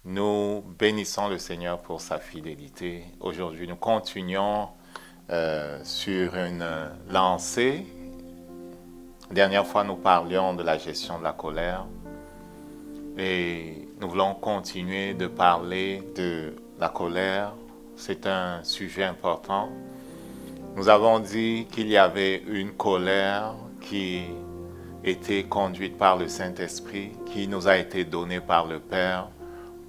Nous bénissons le Seigneur pour sa fidélité. Aujourd'hui, nous continuons sur une lancée. La dernière fois, nous parlions de la gestion de la colère et nous voulons continuer de parler de la colère. C'est un sujet important. Nous avons dit qu'il y avait une colère qui était conduite par le Saint-Esprit, qui nous a été donnée par le Père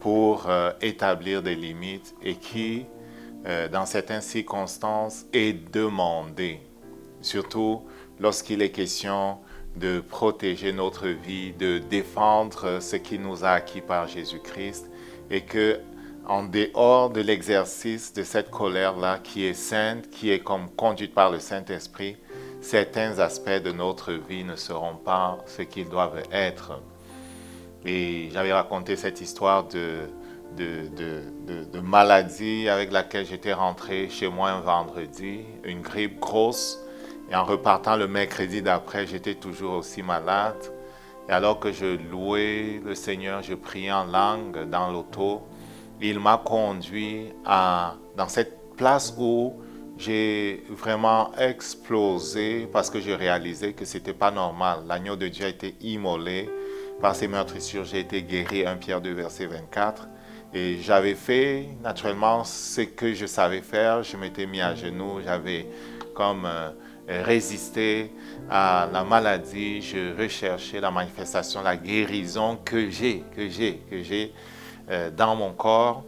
pour établir des limites et qui, dans certaines circonstances, est demandée, surtout lorsqu'il est question de protéger notre vie, de défendre ce qui nous a acquis par Jésus-Christ et que, en dehors de l'exercice de cette colère-là qui est sainte, qui est comme conduite par le Saint-Esprit, certains aspects de notre vie ne seront pas ce qu'ils doivent être. Et j'avais raconté cette histoire de maladie avec laquelle j'étais rentré chez moi un vendredi, une grippe grosse. Et en repartant le mercredi d'après, j'étais toujours aussi malade. Et alors que je louais le Seigneur, je priais en langue dans l'auto, il m'a conduit dans cette place où j'ai vraiment explosé parce que je réalisais que ce n'était pas normal. L'agneau de Dieu a été immolé. Par ses meurtrissures, j'ai été guéri, 1 Pierre 2, verset 24. Et j'avais fait naturellement ce que je savais faire. Je m'étais mis à genoux, j'avais comme résisté à la maladie. Je recherchais la manifestation, la guérison que j'ai dans mon corps.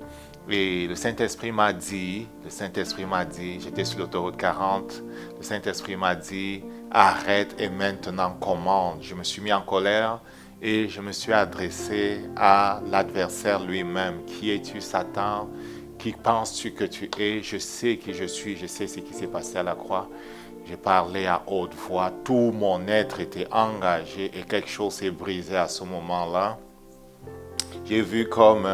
Et le Saint-Esprit m'a dit, j'étais sur l'autoroute 40, le Saint-Esprit m'a dit, arrête et maintenant commande. Je me suis mis en colère et je me suis adressé à l'adversaire lui-même. Qui es-tu, Satan? Qui penses-tu que tu es? Je sais qui je suis, je sais ce qui s'est passé à la croix. J'ai parlé à haute voix, tout mon être était engagé et quelque chose s'est brisé à ce moment-là. J'ai vu comme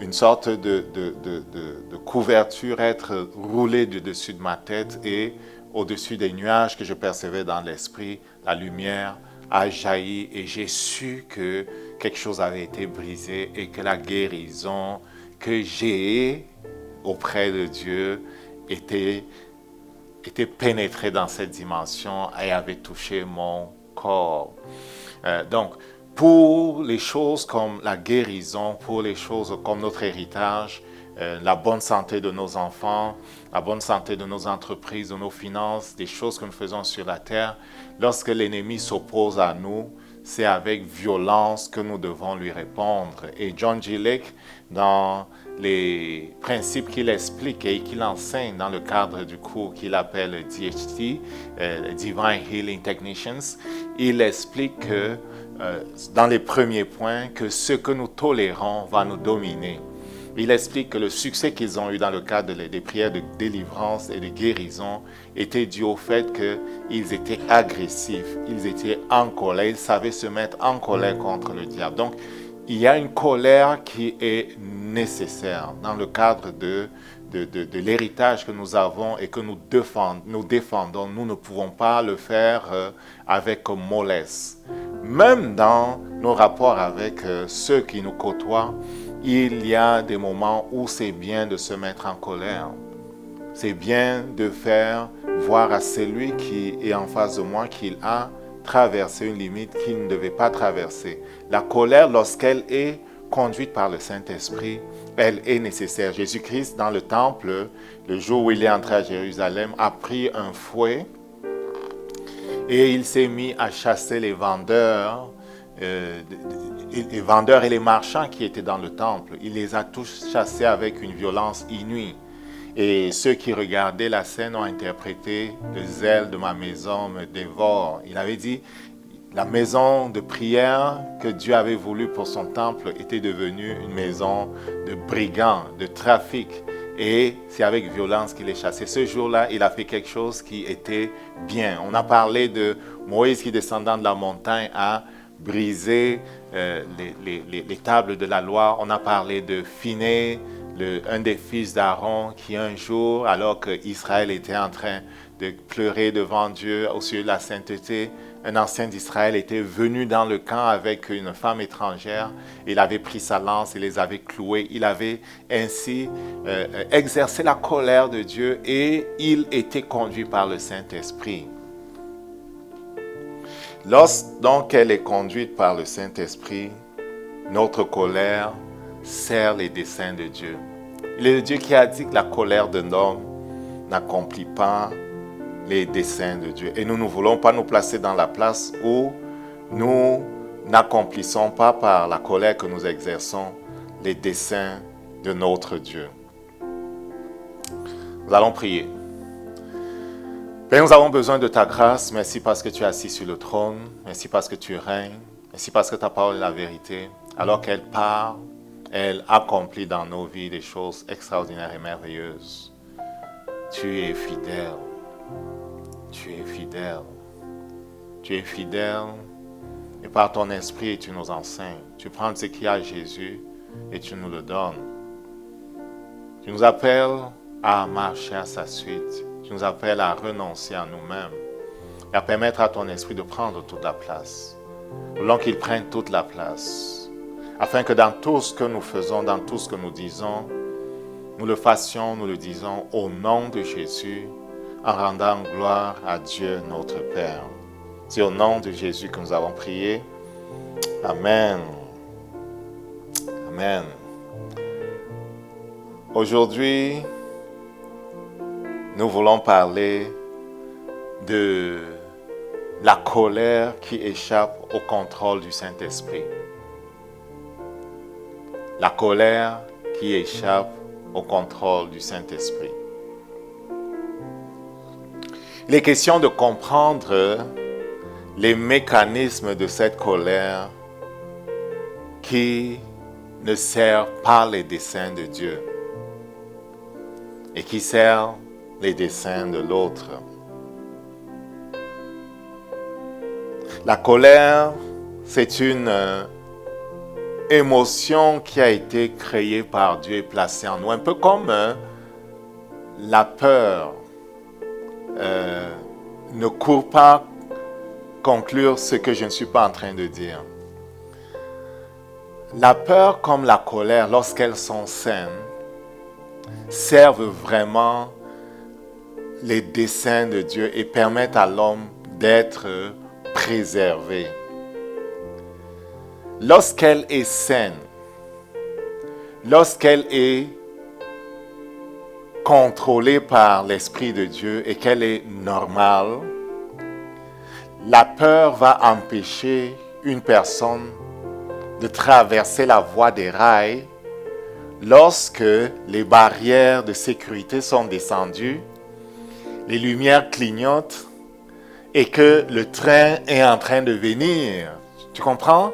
une sorte de couverture être roulée du dessus de ma tête et au-dessus des nuages que je percevais dans l'esprit, la lumière a jailli et j'ai su que quelque chose avait été brisé et que la guérison que j'ai auprès de Dieu était pénétrée dans cette dimension et avait touché mon corps. Donc, pour les choses comme la guérison, pour les choses comme notre héritage, la bonne santé de nos enfants, la bonne santé de nos entreprises, de nos finances, des choses que nous faisons sur la terre, lorsque l'ennemi s'oppose à nous, c'est avec violence que nous devons lui répondre. Et John G. Lake, dans les principes qu'il explique et qu'il enseigne dans le cadre du cours qu'il appelle DHT, Divine Healing Technicians, il explique que dans les premiers points, que ce que nous tolérons va nous dominer. Il explique que le succès qu'ils ont eu dans le cadre des prières de délivrance et de guérison était dû au fait qu'ils étaient agressifs, ils étaient en colère, ils savaient se mettre en colère contre le diable. Donc, il y a une colère qui est nécessaire dans le cadre de l'héritage que nous avons et que nous défendons. Nous ne pouvons pas le faire avec mollesse. Même dans nos rapports avec ceux qui nous côtoient, il y a des moments où c'est bien de se mettre en colère. C'est bien de faire voir à celui qui est en face de moi qu'il a traversé une limite qu'il ne devait pas traverser. La colère, lorsqu'elle est conduite par le Saint-Esprit, elle est nécessaire. Jésus-Christ, dans le temple, le jour où il est entré à Jérusalem, a pris un fouet et il s'est mis à chasser les vendeurs et les marchands qui étaient dans le temple. Il les a tous chassés avec une violence inouïe. Et ceux qui regardaient la scène ont interprété « Le zèle de ma maison me dévore ». Il avait dit « La maison de prière que Dieu avait voulu pour son temple était devenue une maison de brigands, de trafic. » Et c'est avec violence qu'il les chassait. Ce jour-là, il a fait quelque chose qui était bien. On a parlé de Moïse qui, descendant de la montagne, a brisé les tables de la loi. On a parlé de Phiné, un des fils d'Aaron, qui un jour, alors qu'Israël était en train de pleurer devant Dieu au sujet de la sainteté, un ancien d'Israël, était venu dans le camp avec une femme étrangère. Il avait pris sa lance, il les avait cloués. Il avait ainsi exercé la colère de Dieu et il était conduit par le Saint-Esprit. Lorsque donc elle est conduite par le Saint-Esprit, notre colère sert les desseins de Dieu. Il est le Dieu qui a dit que la colère d'un homme n'accomplit pas les desseins de Dieu. Et nous ne voulons pas nous placer dans la place où nous n'accomplissons pas par la colère que nous exerçons les desseins de notre Dieu. Nous allons prier. Père, nous avons besoin de ta grâce. Merci parce que tu es assis sur le trône. Merci parce que tu règnes. Merci parce que ta parole est la vérité. Alors qu'elle parle, elle accomplit dans nos vies des choses extraordinaires et merveilleuses. Tu es fidèle. Tu es fidèle. Tu es fidèle. Et par ton esprit, tu nous enseignes. Tu prends ce qu'il y a à Jésus et tu nous le donnes. Tu nous appelles à marcher à sa suite. Tu nous appelles à renoncer à nous-mêmes et à permettre à ton esprit de prendre toute la place. Voulons qu'il prenne toute la place. Afin que dans tout ce que nous faisons, dans tout ce que nous disons, nous le fassions, nous le disons au nom de Jésus, en rendant gloire à Dieu notre Père. C'est au nom de Jésus que nous avons prié. Amen. Amen. Aujourd'hui, nous voulons parler de la colère qui échappe au contrôle du Saint-Esprit. La colère qui échappe au contrôle du Saint-Esprit. Il est question de comprendre les mécanismes de cette colère qui ne servent pas les desseins de Dieu et qui servent les desseins de l'autre. La colère, c'est une émotion qui a été créée par Dieu et placée en nous, un peu comme la peur. Ne court pas conclure ce que je ne suis pas en train de dire. La peur comme la colère, lorsqu'elles sont saines, servent vraiment les desseins de Dieu et permettent à l'homme d'être préservé. Lorsqu'elle est saine, lorsqu'elle est contrôlée par l'Esprit de Dieu et qu'elle est normale, la peur va empêcher une personne de traverser la voie des rails lorsque les barrières de sécurité sont descendues, les lumières clignotent et que le train est en train de venir. Tu comprends?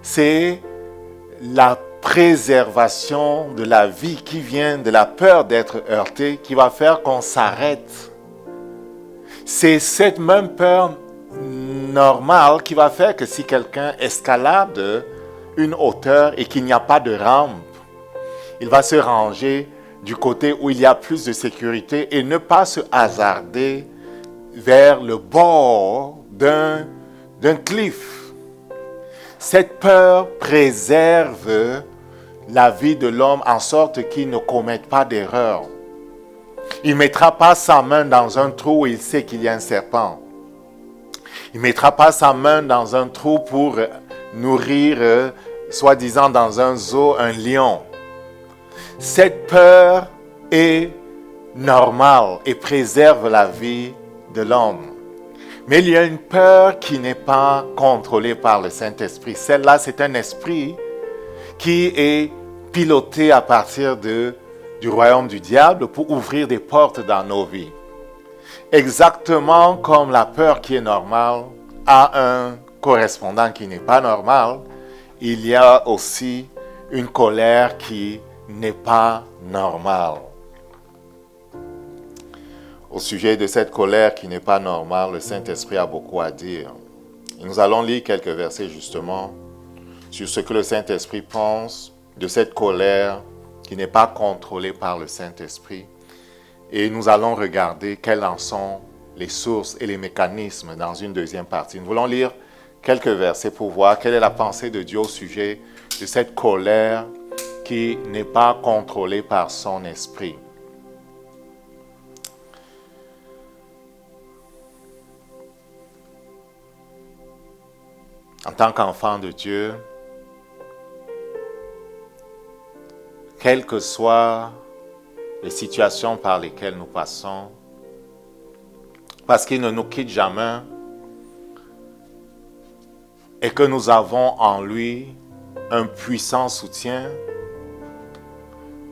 C'est la préservation de la vie qui vient de la peur d'être heurté qui va faire qu'on s'arrête. C'est cette même peur normale qui va faire que si quelqu'un escalade une hauteur et qu'il n'y a pas de rampe, il va se ranger du côté où il y a plus de sécurité et ne pas se hasarder vers le bord d'un cliff. Cette peur préserve la vie de l'homme en sorte qu'il ne commette pas d'erreur. Il ne mettra pas sa main dans un trou où il sait qu'il y a un serpent. Il ne mettra pas sa main dans un trou pour nourrir, soi-disant dans un zoo, un lion. Cette peur est normale et préserve la vie de l'homme. Mais il y a une peur qui n'est pas contrôlée par le Saint-Esprit. Celle-là, c'est un esprit qui est piloté à partir du royaume du diable pour ouvrir des portes dans nos vies. Exactement comme la peur qui est normale a un correspondant qui n'est pas normal, il y a aussi une colère qui n'est pas normale. Au sujet de cette colère qui n'est pas normale, le Saint-Esprit a beaucoup à dire. Et nous allons lire quelques versets justement sur ce que le Saint-Esprit pense de cette colère qui n'est pas contrôlée par le Saint-Esprit. Et nous allons regarder quelles en sont les sources et les mécanismes dans une deuxième partie. Nous voulons lire quelques versets pour voir quelle est la pensée de Dieu au sujet de cette colère qui n'est pas contrôlée par son esprit. En tant qu'enfant de Dieu, quelles que soient les situations par lesquelles nous passons, parce qu'il ne nous quitte jamais et que nous avons en lui un puissant soutien,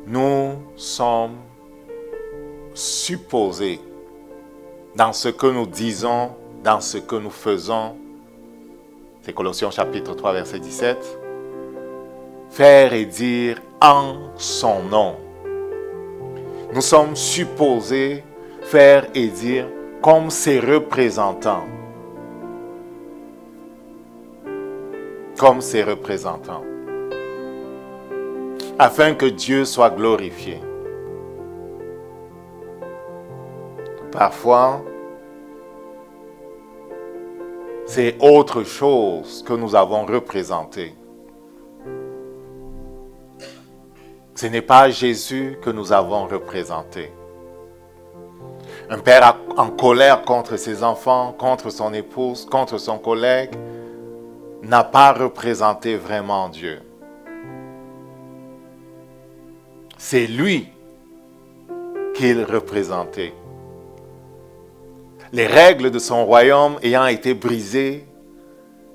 nous sommes supposés, dans ce que nous disons, dans ce que nous faisons, c'est Colossiens chapitre 3, verset 17, faire et dire en son nom. Nous sommes supposés faire et dire comme ses représentants. Comme ses représentants. Afin que Dieu soit glorifié. Parfois, c'est autre chose que nous avons représenté. Ce n'est pas Jésus que nous avons représenté. Un père en colère contre ses enfants, contre son épouse, contre son collègue, n'a pas représenté vraiment Dieu. C'est lui qu'il représentait. Les règles de son royaume ayant été brisées,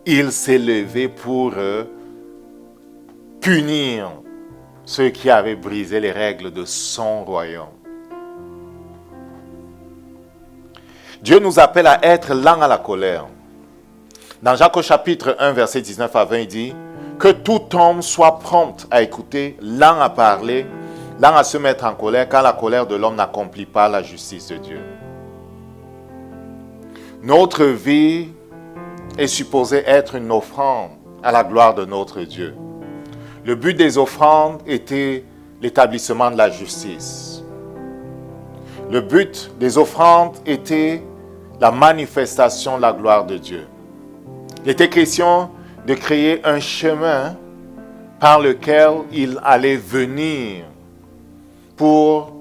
il s'est levé pour punir ceux qui avaient brisé les règles de son royaume. Dieu nous appelle à être lents à la colère. Dans Jacques au chapitre 1, verset 19 à 20, il dit « Que tout homme soit prompt à écouter, lent à parler, lent à se mettre en colère, car la colère de l'homme n'accomplit pas la justice de Dieu. » Notre vie est supposée être une offrande à la gloire de notre Dieu. Le but des offrandes était l'établissement de la justice. Le but des offrandes était la manifestation de la gloire de Dieu. Il était question de créer un chemin par lequel il allait venir pour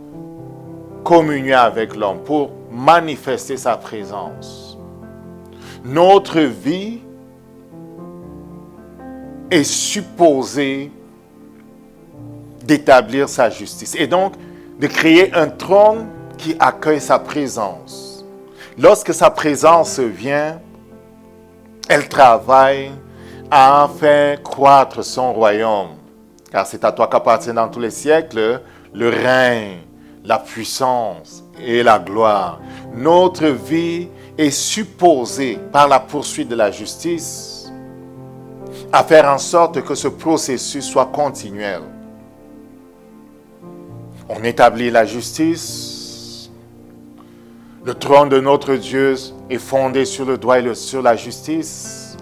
communier avec l'homme, pour manifester sa présence. Notre vie est supposée d'établir sa justice et donc de créer un trône qui accueille sa présence. Lorsque sa présence vient, elle travaille à faire croître son royaume. Car c'est à toi qu'appartient dans tous les siècles le règne, la puissance et la gloire. Notre vie est supposée, par la poursuite de la justice, à faire en sorte que ce processus soit continuel. On établit la justice. Le trône de notre Dieu est fondé sur le droit et sur la justice.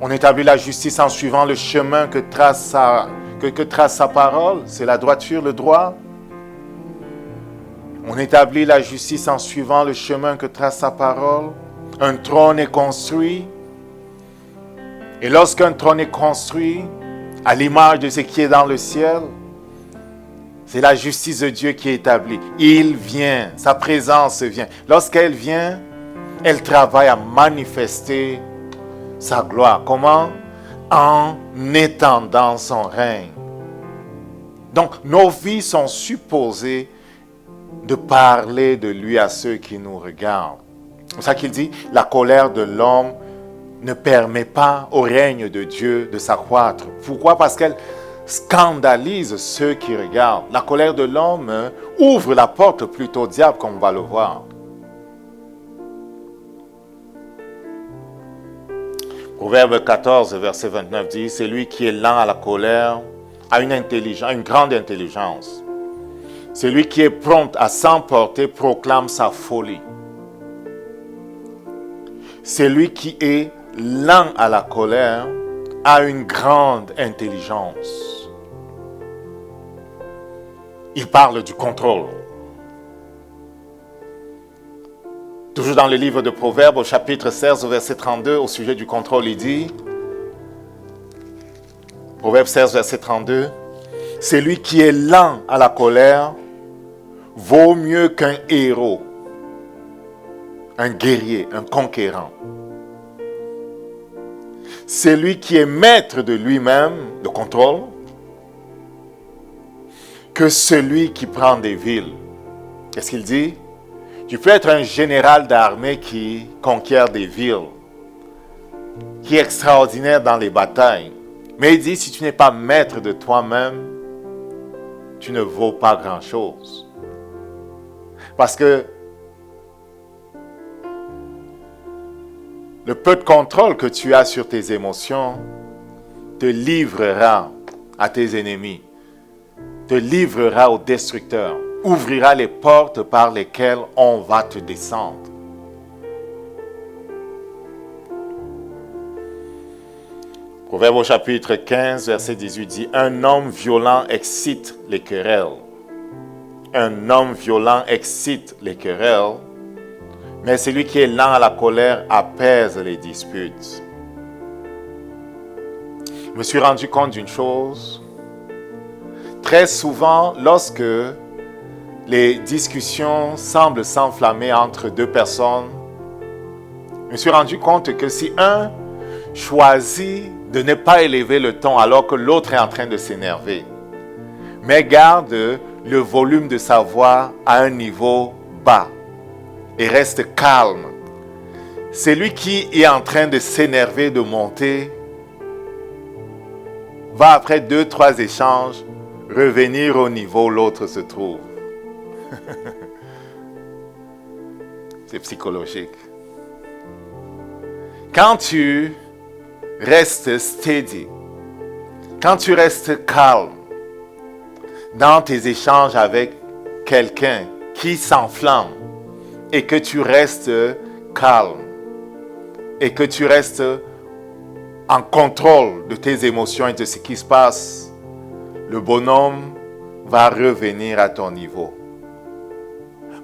On établit la justice en suivant le chemin que trace sa parole. C'est la droiture, le droit. On établit la justice en suivant le chemin que trace sa parole. Un trône est construit. Et lorsqu'un trône est construit, à l'image de ce qui est dans le ciel, c'est la justice de Dieu qui est établie. Il vient, sa présence vient. Lorsqu'elle vient, elle travaille à manifester sa gloire. Comment? En étendant son règne. Donc, nos vies sont supposées de parler de lui à ceux qui nous regardent. C'est pour ça qu'il dit, la colère de l'homme ne permet pas au règne de Dieu de s'accroître. Pourquoi? Parce qu'elle scandalise ceux qui regardent. La colère de l'homme ouvre la porte plutôt au diable, comme on va le voir. Proverbe 14, verset 29 dit, c'est lui qui est lent à la colère, a une grande intelligence. Celui qui est prompt à s'emporter proclame sa folie. Celui qui est lent à la colère a une grande intelligence. Il parle du contrôle. Toujours dans le livre de Proverbes, au chapitre 16, au verset 32, au sujet du contrôle, il dit, Proverbe 16, verset 32, « Celui qui est lent à la colère vaut mieux qu'un héros, un guerrier, un conquérant. Celui qui est maître de lui-même, de contrôle, que celui qui prend des villes. » Qu'est-ce qu'il dit? Tu peux être un général d'armée qui conquiert des villes, qui est extraordinaire dans les batailles. Mais il dit, si tu n'es pas maître de toi-même, tu ne vaux pas grand-chose. Parce que le peu de contrôle que tu as sur tes émotions te livrera à tes ennemis, te livrera aux destructeurs, ouvrira les portes par lesquelles on va te descendre. Proverbe au chapitre 15, verset 18 dit, « Un homme violent excite les querelles. Un homme violent excite les querelles, mais celui qui est lent à la colère apaise les disputes. » Je me suis rendu compte d'une chose. Très souvent, lorsque les discussions semblent s'enflammer entre deux personnes, je me suis rendu compte que si un choisit de ne pas élever le ton alors que l'autre est en train de s'énerver, mais garde le volume de sa voix à un niveau bas et reste calme, celui qui est en train de s'énerver, de monter, va après 2-3 échanges revenir au niveau où l'autre se trouve. C'est psychologique. Quand tu restes steady, quand tu restes calme dans tes échanges avec quelqu'un qui s'enflamme et que tu restes calme et que tu restes en contrôle de tes émotions et de ce qui se passe, le bonhomme va revenir à ton niveau.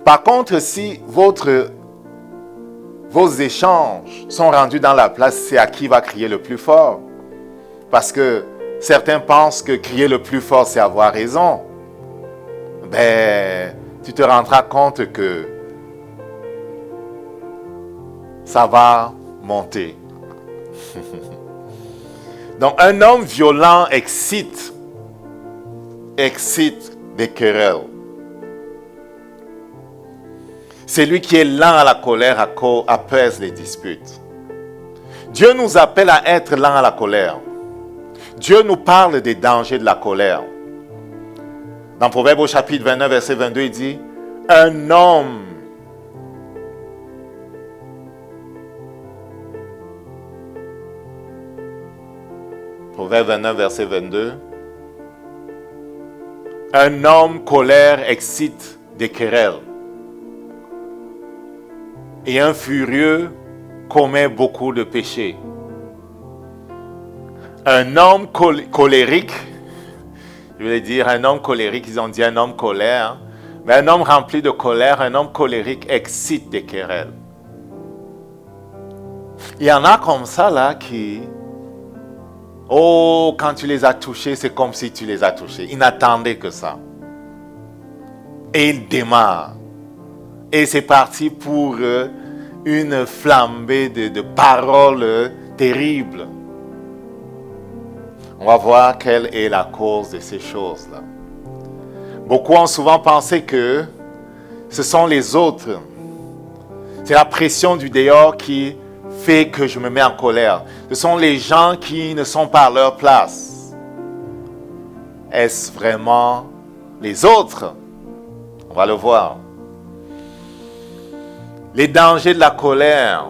Par contre, si vos échanges sont rendus dans la place, c'est à qui va crier le plus fort. Parce que certains pensent que crier le plus fort, c'est avoir raison. Tu te rendras compte que ça va monter. Donc, un homme violent excite des querelles. Celui qui est lent à la colère apaise les disputes. Dieu nous appelle à être lent à la colère. Dieu nous parle des dangers de la colère. Dans Proverbe au chapitre 29, verset 22, il dit, « Un homme Proverbe 29, verset 22. « Un homme colère excite des querelles. Et un furieux commet beaucoup de péchés. » Un homme colérique, je voulais dire un homme colérique, ils ont dit un homme colère, mais un homme rempli de colère, un homme colérique excite des querelles. Il y en a comme ça là qui, quand tu les as touchés, c'est comme si tu les as touchés. Ils n'attendaient que ça. Et ils démarrent. Et c'est parti pour une flambée de paroles terribles. On va voir quelle est la cause de ces choses-là. Beaucoup ont souvent pensé que ce sont les autres. C'est la pression du dehors qui fait que je me mets en colère. Ce sont les gens qui ne sont pas à leur place. Est-ce vraiment les autres? On va le voir. Les dangers de la colère.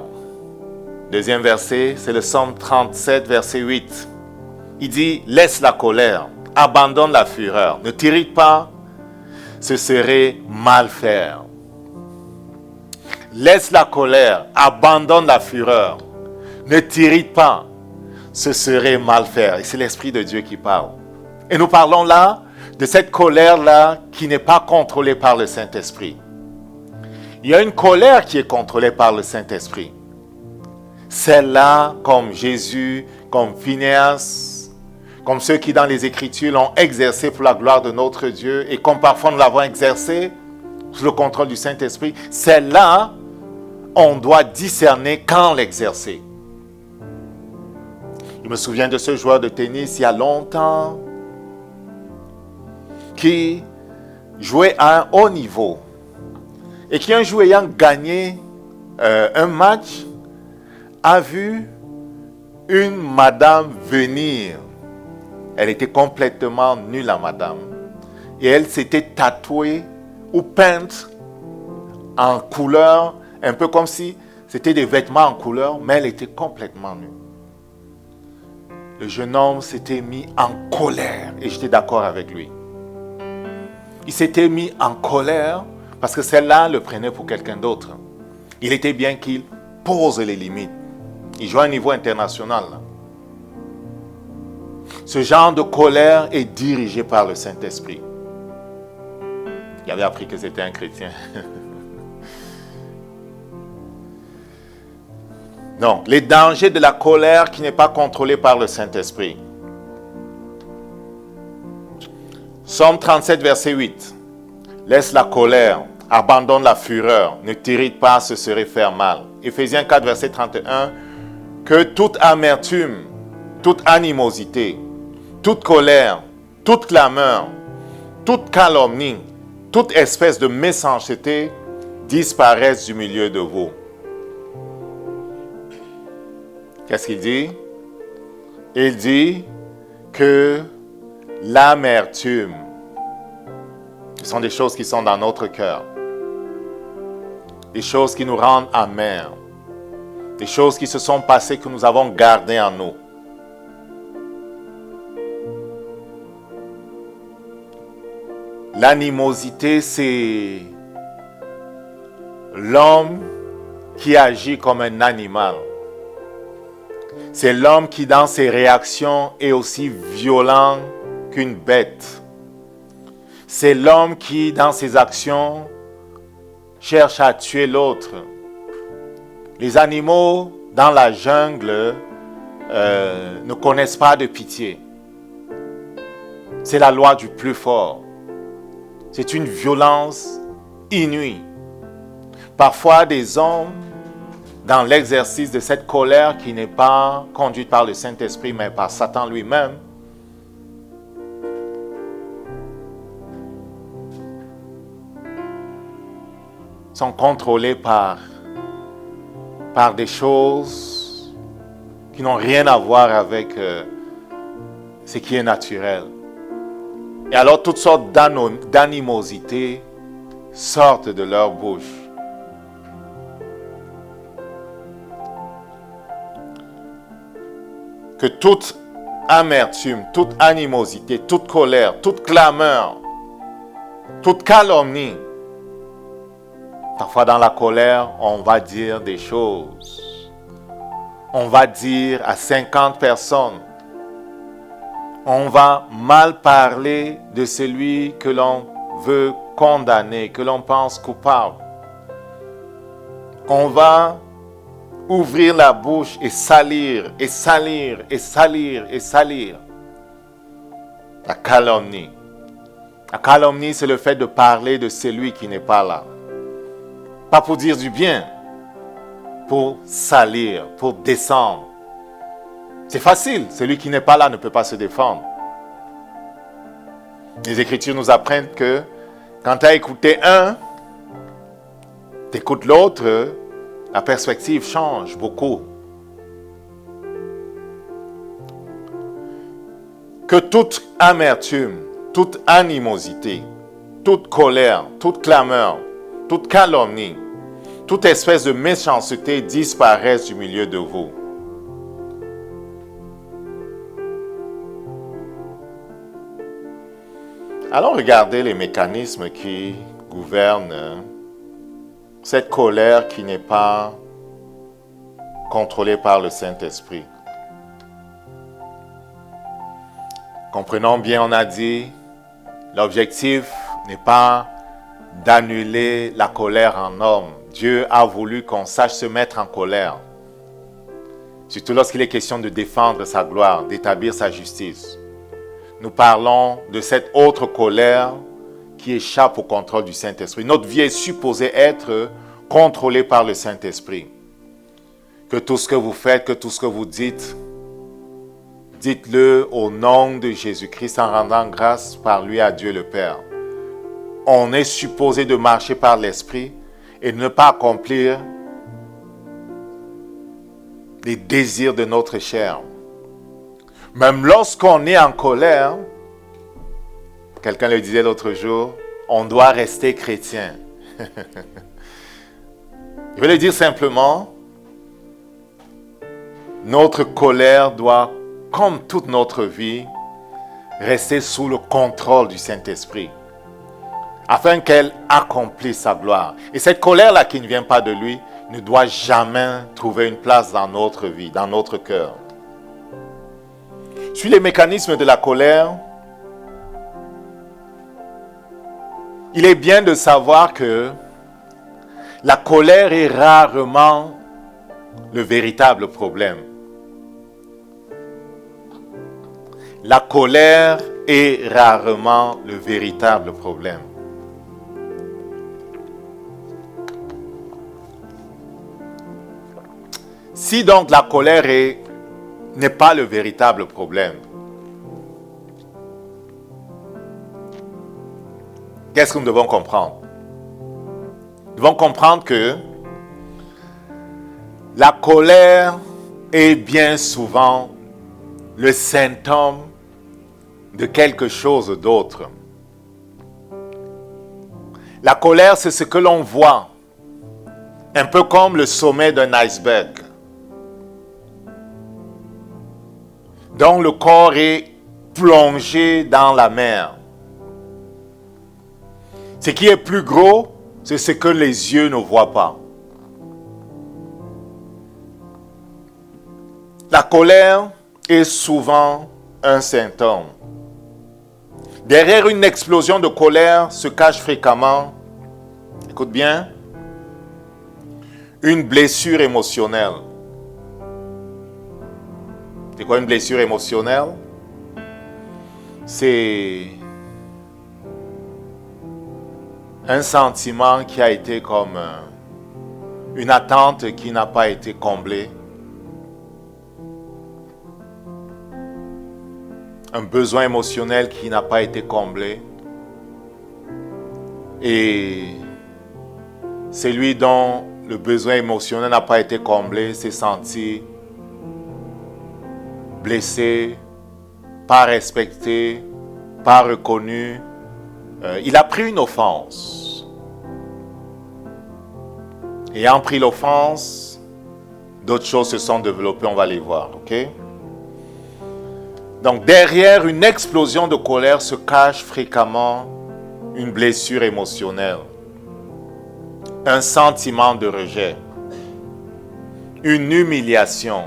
Deuxième verset, c'est le psaume 37, verset 8. Il dit, laisse la colère, abandonne la fureur, ne t'irrite pas, ce serait mal faire. Laisse la colère, abandonne la fureur, ne t'irrite pas, ce serait mal faire. Et c'est l'Esprit de Dieu qui parle. Et nous parlons là de cette colère-là qui n'est pas contrôlée par le Saint-Esprit. Il y a une colère qui est contrôlée par le Saint-Esprit. Celle-là, comme Jésus, comme Phinéas, comme ceux qui dans les Écritures l'ont exercé pour la gloire de notre Dieu, et comme parfois nous l'avons exercé sous le contrôle du Saint-Esprit, celle-là, on doit discerner quand l'exercer. Je me souviens de ce joueur de tennis il y a longtemps qui jouait à un haut niveau et qui, un jour ayant gagné un match, a vu une madame venir. Elle était complètement nue, la madame. Et elle s'était tatouée ou peinte en couleur, un peu comme si c'était des vêtements en couleur, mais elle était complètement nue. Le jeune homme s'était mis en colère, et j'étais d'accord avec lui. Il s'était mis en colère parce que celle-là le prenait pour quelqu'un d'autre. Il était bien qu'il pose les limites. Il joue à un niveau international. Ce genre de colère est dirigé par le Saint-Esprit. Il avait appris que c'était un chrétien. Non, les dangers de la colère qui n'est pas contrôlée par le Saint-Esprit. Psaume 37, verset 8. Laisse la colère, abandonne la fureur, ne t'irrite pas, ce serait faire mal. Éphésiens 4, verset 31. Que toute amertume, toute animosité, toute colère, toute clameur, toute calomnie, toute espèce de méchanceté disparaissent du milieu de vous. Qu'est-ce qu'il dit? Il dit que l'amertume, ce sont des choses qui sont dans notre cœur, des choses qui nous rendent amers, des choses qui se sont passées que nous avons gardées en nous. L'animosité, c'est l'homme qui agit comme un animal. C'est l'homme qui, dans ses réactions, est aussi violent qu'une bête. C'est l'homme qui, dans ses actions, cherche à tuer l'autre. Les animaux, dans la jungle, ne connaissent pas de pitié. C'est la loi du plus fort. C'est une violence inouïe. Parfois, des hommes, dans l'exercice de cette colère qui n'est pas conduite par le Saint-Esprit, mais par Satan lui-même, sont contrôlés par des choses qui n'ont rien à voir avec ce qui est naturel. Et alors, toutes sortes d'animosités sortent de leur bouche. Que toute amertume, toute animosité, toute colère, toute clameur, toute calomnie, parfois dans la colère, on va dire des choses. On va dire à 50 personnes. On va mal parler de celui que l'on veut condamner, que l'on pense coupable. On va ouvrir la bouche et salir, et salir, et salir, et salir. La calomnie. La calomnie, c'est le fait de parler de celui qui n'est pas là. Pas pour dire du bien, pour salir, pour descendre. C'est facile, celui qui n'est pas là ne peut pas se défendre. Les Écritures nous apprennent que quand tu as écouté un, tu écoutes l'autre, la perspective change beaucoup. Que toute amertume, toute animosité, toute colère, toute clameur, toute calomnie, toute espèce de méchanceté disparaisse du milieu de vous. Allons regarder les mécanismes qui gouvernent cette colère qui n'est pas contrôlée par le Saint-Esprit. Comprenons bien, on a dit, l'objectif n'est pas d'annuler la colère en homme. Dieu a voulu qu'on sache se mettre en colère. Surtout lorsqu'il est question de défendre sa gloire, d'établir sa justice. Nous parlons de cette autre colère qui échappe au contrôle du Saint-Esprit. Notre vie est supposée être contrôlée par le Saint-Esprit. Que tout ce que vous faites, que tout ce que vous dites, dites-le au nom de Jésus-Christ en rendant grâce par lui à Dieu le Père. On est supposé de marcher par l'Esprit et ne pas accomplir les désirs de notre chair. Même lorsqu'on est en colère, quelqu'un le disait l'autre jour, on doit rester chrétien. Je vais le dire simplement, notre colère doit, comme toute notre vie, rester sous le contrôle du Saint-Esprit, afin qu'elle accomplisse sa gloire. Et cette colère-là qui ne vient pas de lui, ne doit jamais trouver une place dans notre vie, dans notre cœur. Sur les mécanismes de la colère, il est bien de savoir que la colère est rarement le véritable problème. La colère est rarement le véritable problème. Si donc la colère n'est pas le véritable problème, qu'est-ce que nous devons comprendre? Nous devons comprendre que la colère est bien souvent le symptôme de quelque chose d'autre. La colère, c'est ce que l'on voit, un peu comme le sommet d'un iceberg, dont le corps est plongé dans la mer. Ce qui est plus gros, c'est ce que les yeux ne voient pas. La colère est souvent un symptôme. Derrière une explosion de colère se cache fréquemment, écoute bien, une blessure émotionnelle. C'est quoi une blessure émotionnelle? C'est un sentiment qui a été comme une attente qui n'a pas été comblée. Un besoin émotionnel qui n'a pas été comblé. Et celui dont le besoin émotionnel n'a pas été comblé s'est senti blessé, pas respecté, pas reconnu. Il a pris une offense. Ayant pris l'offense, d'autres choses se sont développées, on va les voir, ok? Donc derrière une explosion de colère se cache fréquemment une blessure émotionnelle, un sentiment de rejet, une humiliation,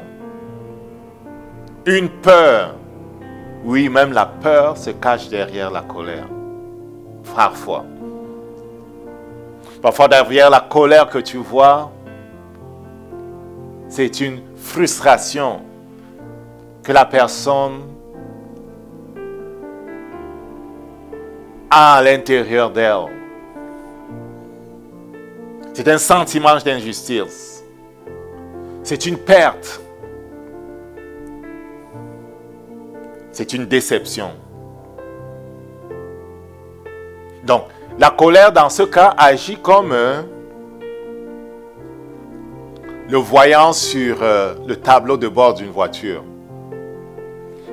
une peur. Oui, même la peur se cache derrière la colère. Parfois. Parfois derrière la colère que tu vois, c'est une frustration que la personne a à l'intérieur d'elle. C'est un sentiment d'injustice. C'est une perte. C'est une déception. Donc, la colère dans ce cas agit comme le voyant sur le tableau de bord d'une voiture.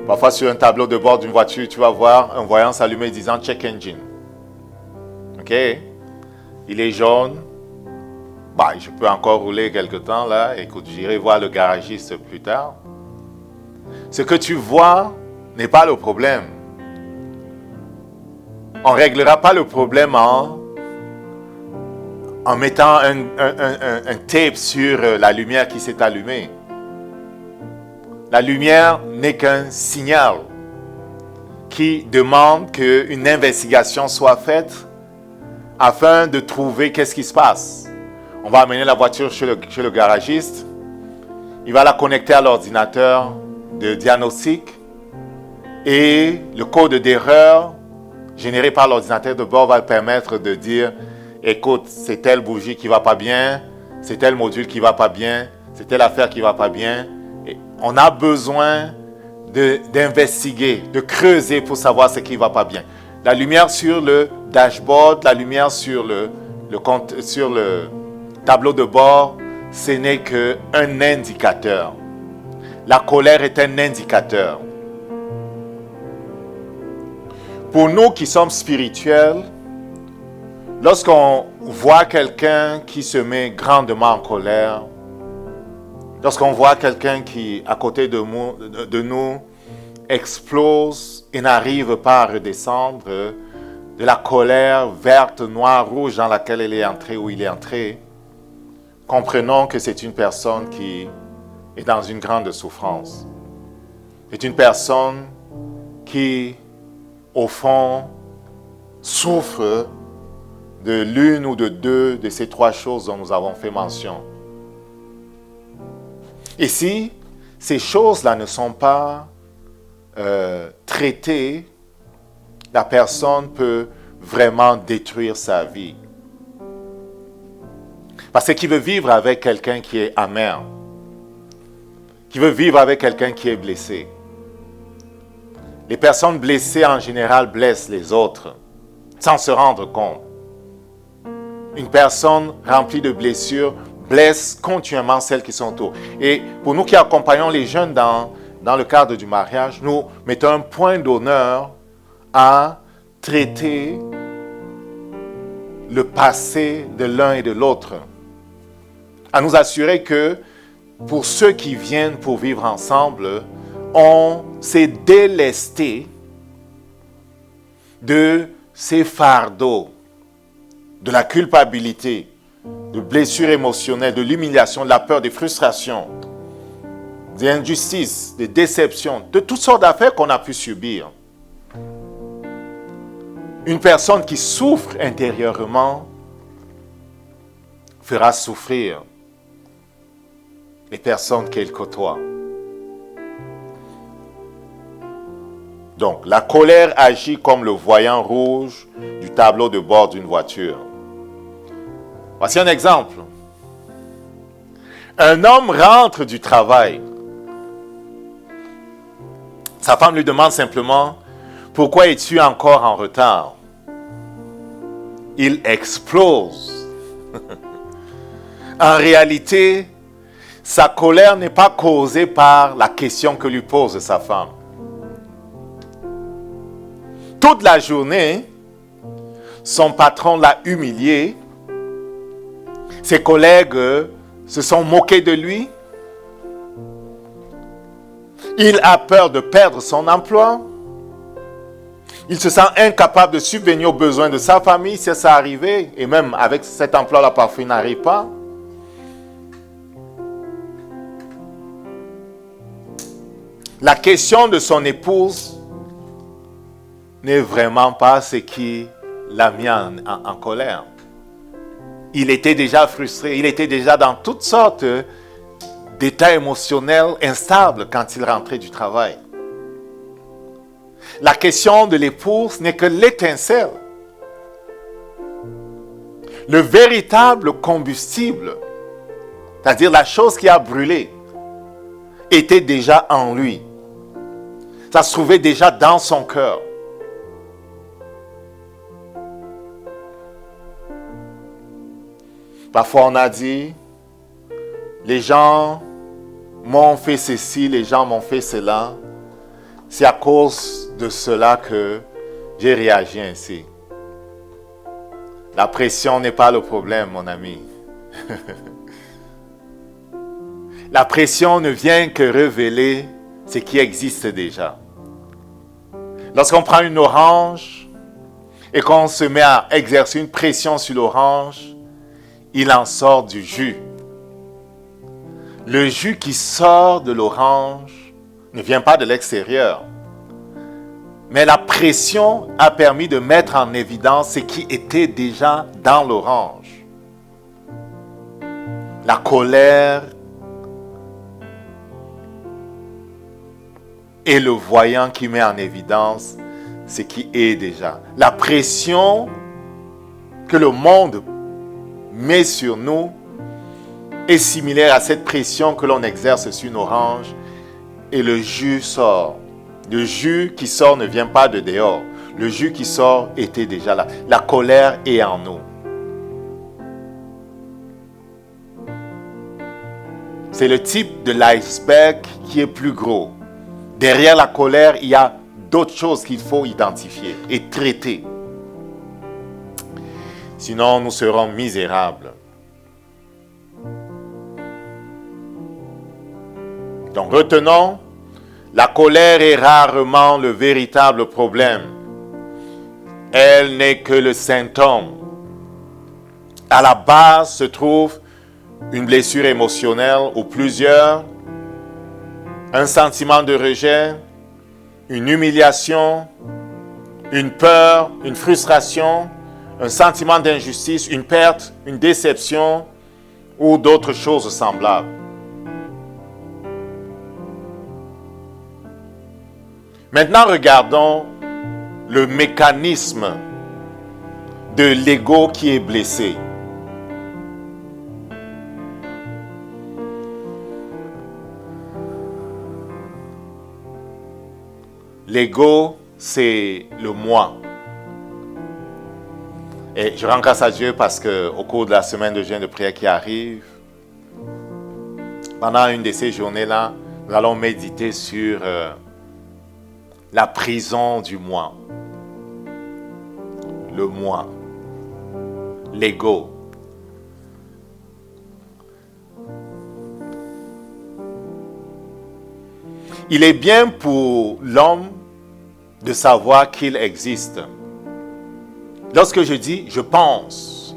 Parfois sur un tableau de bord d'une voiture, tu vas voir un voyant s'allumer disant check engine. Ok? Il est jaune. Bah, je peux encore rouler quelque temps là. Écoute, j'irai voir le garagiste plus tard. Ce que tu vois n'est pas le problème. On ne réglera pas le problème en mettant un tape sur la lumière qui s'est allumée. La lumière n'est qu'un signal qui demande qu'une investigation soit faite afin de trouver qu'est-ce qui se passe. On va amener la voiture chez le garagiste. Il va la connecter à l'ordinateur de diagnostic. Et le code d'erreur généré par l'ordinateur de bord va permettre de dire, écoute, c'est telle bougie qui ne va pas bien, c'est tel module qui ne va pas bien, c'est telle affaire qui ne va pas bien. Et on a besoin d'investiguer, de creuser pour savoir ce qui ne va pas bien. La lumière sur le dashboard, la lumière sur le tableau de bord, ce n'est qu'un indicateur. La colère est un indicateur. Pour nous qui sommes spirituels, lorsqu'on voit quelqu'un qui se met grandement en colère, lorsqu'on voit quelqu'un qui, à côté de nous, explose et n'arrive pas à redescendre de la colère verte, noire, rouge dans laquelle elle est entrée ou il est entré, comprenons que c'est une personne qui est dans une grande souffrance. C'est une personne qui, au fond, souffre de l'une ou de deux de ces trois choses dont nous avons fait mention. Et si ces choses-là ne sont pas traitées, la personne peut vraiment détruire sa vie. Parce qu'il veut vivre avec quelqu'un qui est amer, qui veut vivre avec quelqu'un qui est blessé. Les personnes blessées en général blessent les autres sans se rendre compte. Une personne remplie de blessures blesse continuellement celles qui sont autour. Et pour nous qui accompagnons les jeunes dans le cadre du mariage, nous mettons un point d'honneur à traiter le passé de l'un et de l'autre. À nous assurer que pour ceux qui viennent pour vivre ensemble, on s'est délesté de ces fardeaux, de la culpabilité, de blessures émotionnelles, de l'humiliation, de la peur, des frustrations, des injustices, des déceptions, de toutes sortes d'affaires qu'on a pu subir. Une personne qui souffre intérieurement fera souffrir les personnes qu'elle côtoie. Donc, la colère agit comme le voyant rouge du tableau de bord d'une voiture. Voici un exemple. Un homme rentre du travail. Sa femme lui demande simplement, « Pourquoi es-tu encore en retard ?» Il explose. En réalité, sa colère n'est pas causée par la question que lui pose sa femme. Toute la journée, son patron l'a humilié. Ses collègues se sont moqués de lui. Il a peur de perdre son emploi. Il se sent incapable de subvenir aux besoins de sa famille si ça arrivait. Et même avec cet emploi-là, parfois, il n'arrive pas. La question de son épouse n'est vraiment pas ce qui l'a mis en colère. Il était déjà frustré, il était déjà dans toutes sortes d'états émotionnels instables quand il rentrait du travail. La question de l'épouse n'est que l'étincelle. Le véritable combustible, c'est-à-dire la chose qui a brûlé, était déjà en lui. Ça se trouvait déjà dans son cœur. Parfois on a dit, les gens m'ont fait ceci, les gens m'ont fait cela. C'est à cause de cela que j'ai réagi ainsi. La pression n'est pas le problème, mon ami. La pression ne vient que révéler ce qui existe déjà. Lorsqu'on prend une orange et qu'on se met à exercer une pression sur l'orange, il en sort du jus. Le jus qui sort de l'orange ne vient pas de l'extérieur. Mais la pression a permis de mettre en évidence ce qui était déjà dans l'orange. La colère et le voyant qui met en évidence ce qui est déjà. La pression que le monde met sur nous est similaire à cette pression que l'on exerce sur une orange et le jus sort. Le jus qui sort ne vient pas de dehors. Le jus qui sort était déjà là. La colère est en nous. C'est le type de l'iceberg qui est plus gros. Derrière la colère, il y a d'autres choses qu'il faut identifier et traiter. Sinon, nous serons misérables. Donc, retenons, la colère est rarement le véritable problème. Elle n'est que le symptôme. À la base se trouve une blessure émotionnelle ou plusieurs, un sentiment de rejet, une humiliation, une peur, une frustration, un sentiment d'injustice, une perte, une déception ou d'autres choses semblables. Maintenant, regardons le mécanisme de l'ego qui est blessé. L'ego, c'est le moi. Et je rends grâce à Dieu parce qu'au cours de la semaine de jeûne de prière qui arrive, pendant une de ces journées-là, nous allons méditer sur la prison du moi. Le moi. L'ego. Il est bien pour l'homme de savoir qu'il existe. Lorsque je dis « je pense »,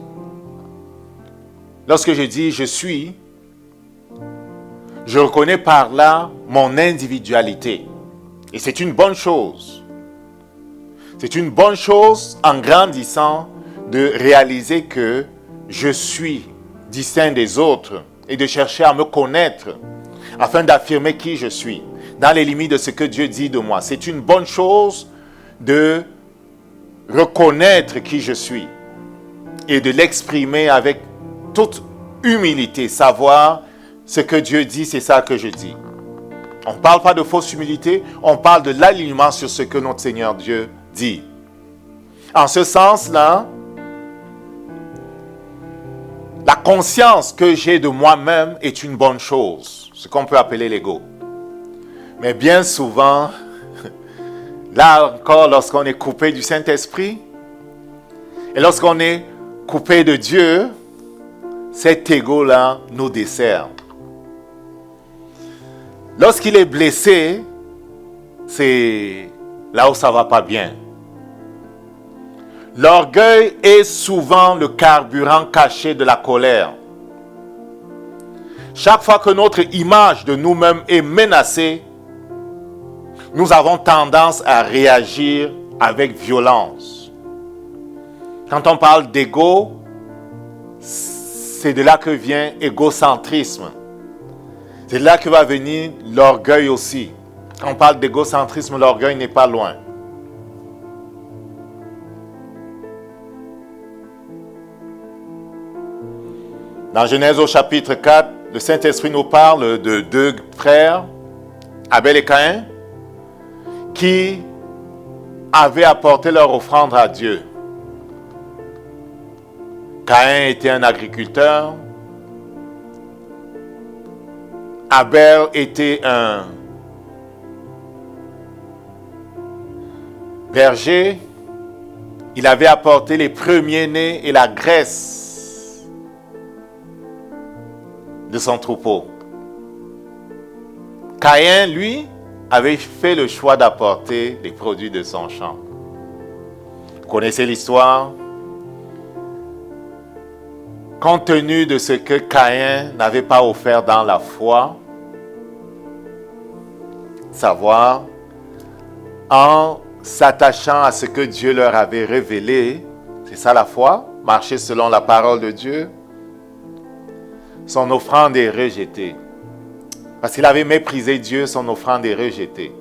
lorsque je dis « je suis », je reconnais par là mon individualité. Et c'est une bonne chose. C'est une bonne chose en grandissant de réaliser que je suis distinct des autres et de chercher à me connaître afin d'affirmer qui je suis dans les limites de ce que Dieu dit de moi. C'est une bonne chose de reconnaître qui je suis et de l'exprimer avec toute humilité, savoir ce que Dieu dit, c'est ça que je dis. On ne parle pas de fausse humilité, on parle de l'alignement sur ce que notre Seigneur Dieu dit. En ce sens-là, la conscience que j'ai de moi-même est une bonne chose, ce qu'on peut appeler l'ego. Mais bien souvent, là encore, lorsqu'on est coupé du Saint-Esprit, et lorsqu'on est coupé de Dieu, cet ego-là nous dessert. Lorsqu'il est blessé, c'est là où ça ne va pas bien. L'orgueil est souvent le carburant caché de la colère. Chaque fois que notre image de nous-mêmes est menacée, nous avons tendance à réagir avec violence. Quand on parle d'ego, c'est de là que vient égocentrisme. C'est de là que va venir l'orgueil aussi. Quand on parle d'égocentrisme, l'orgueil n'est pas loin. Dans Genèse au chapitre 4, le Saint-Esprit nous parle de deux frères, Abel et Caïn, qui avaient apporté leur offrande à Dieu. Caïn était un agriculteur. Abel était un berger. Il avait apporté les premiers-nés et la graisse de son troupeau. Caïn, lui, avait fait le choix d'apporter les produits de son champ. Vous connaissez l'histoire? Compte tenu de ce que Caïn n'avait pas offert dans la foi, savoir, en s'attachant à ce que Dieu leur avait révélé. C'est ça la foi, marcher selon la parole de Dieu. Son offrande est rejetée. Parce qu'il avait méprisé Dieu, son offrande est rejetée.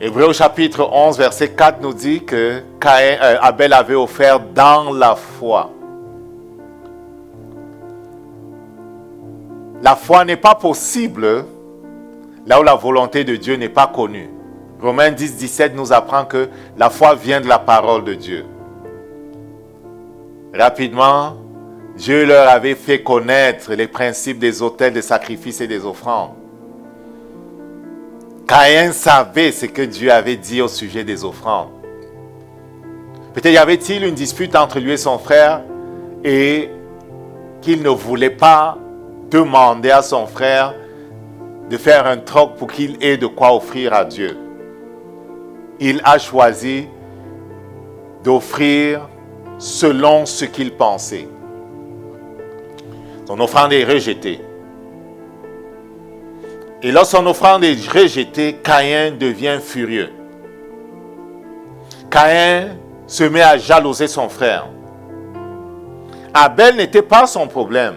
Hébreux au chapitre 11, verset 4 nous dit que Abel avait offert dans la foi. La foi n'est pas possible là où la volonté de Dieu n'est pas connue. Romains 10, 17 nous apprend que la foi vient de la parole de Dieu. Rapidement, Dieu leur avait fait connaître les principes des autels, des sacrifices et des offrandes. Caïn savait ce que Dieu avait dit au sujet des offrandes. Peut-être y avait-il une dispute entre lui et son frère et qu'il ne voulait pas demander à son frère de faire un troc pour qu'il ait de quoi offrir à Dieu. Il a choisi d'offrir selon ce qu'il pensait. Son offrande est rejetée. Et lorsque son offrande est rejetée, Caïn devient furieux. Caïn se met à jalouser son frère. Abel n'était pas son problème.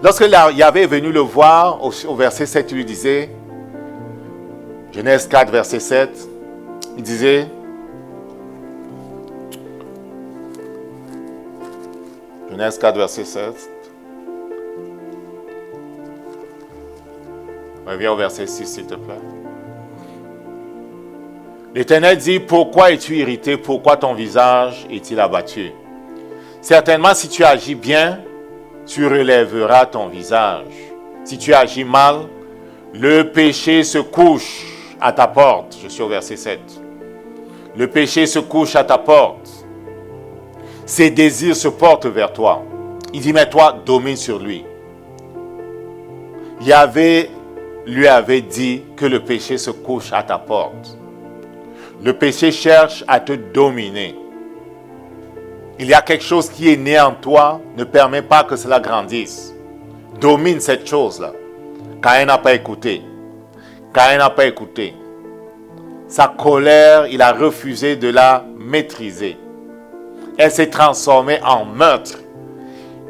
Lorsque Yahvé est venu le voir, au verset 7, il lui disait, Genèse 4, verset 7, il disait, Genèse 4, verset 7, reviens au verset 6, s'il te plaît. L'Éternel dit, pourquoi es-tu irrité? Pourquoi ton visage est-il abattu? Certainement, si tu agis bien, tu relèveras ton visage. Si tu agis mal, le péché se couche à ta porte. Je suis au verset 7. Le péché se couche à ta porte. Ses désirs se portent vers toi. Il dit, mais toi, domine sur lui. Yahvé lui avait dit que le péché se couche à ta porte. Le péché cherche à te dominer. Il y a quelque chose qui est né en toi, ne permet pas que cela grandisse. Domine cette chose-là. Caïn n'a pas écouté. Caïn n'a pas écouté. Sa colère, il a refusé de la maîtriser. Elle s'est transformée en meurtre.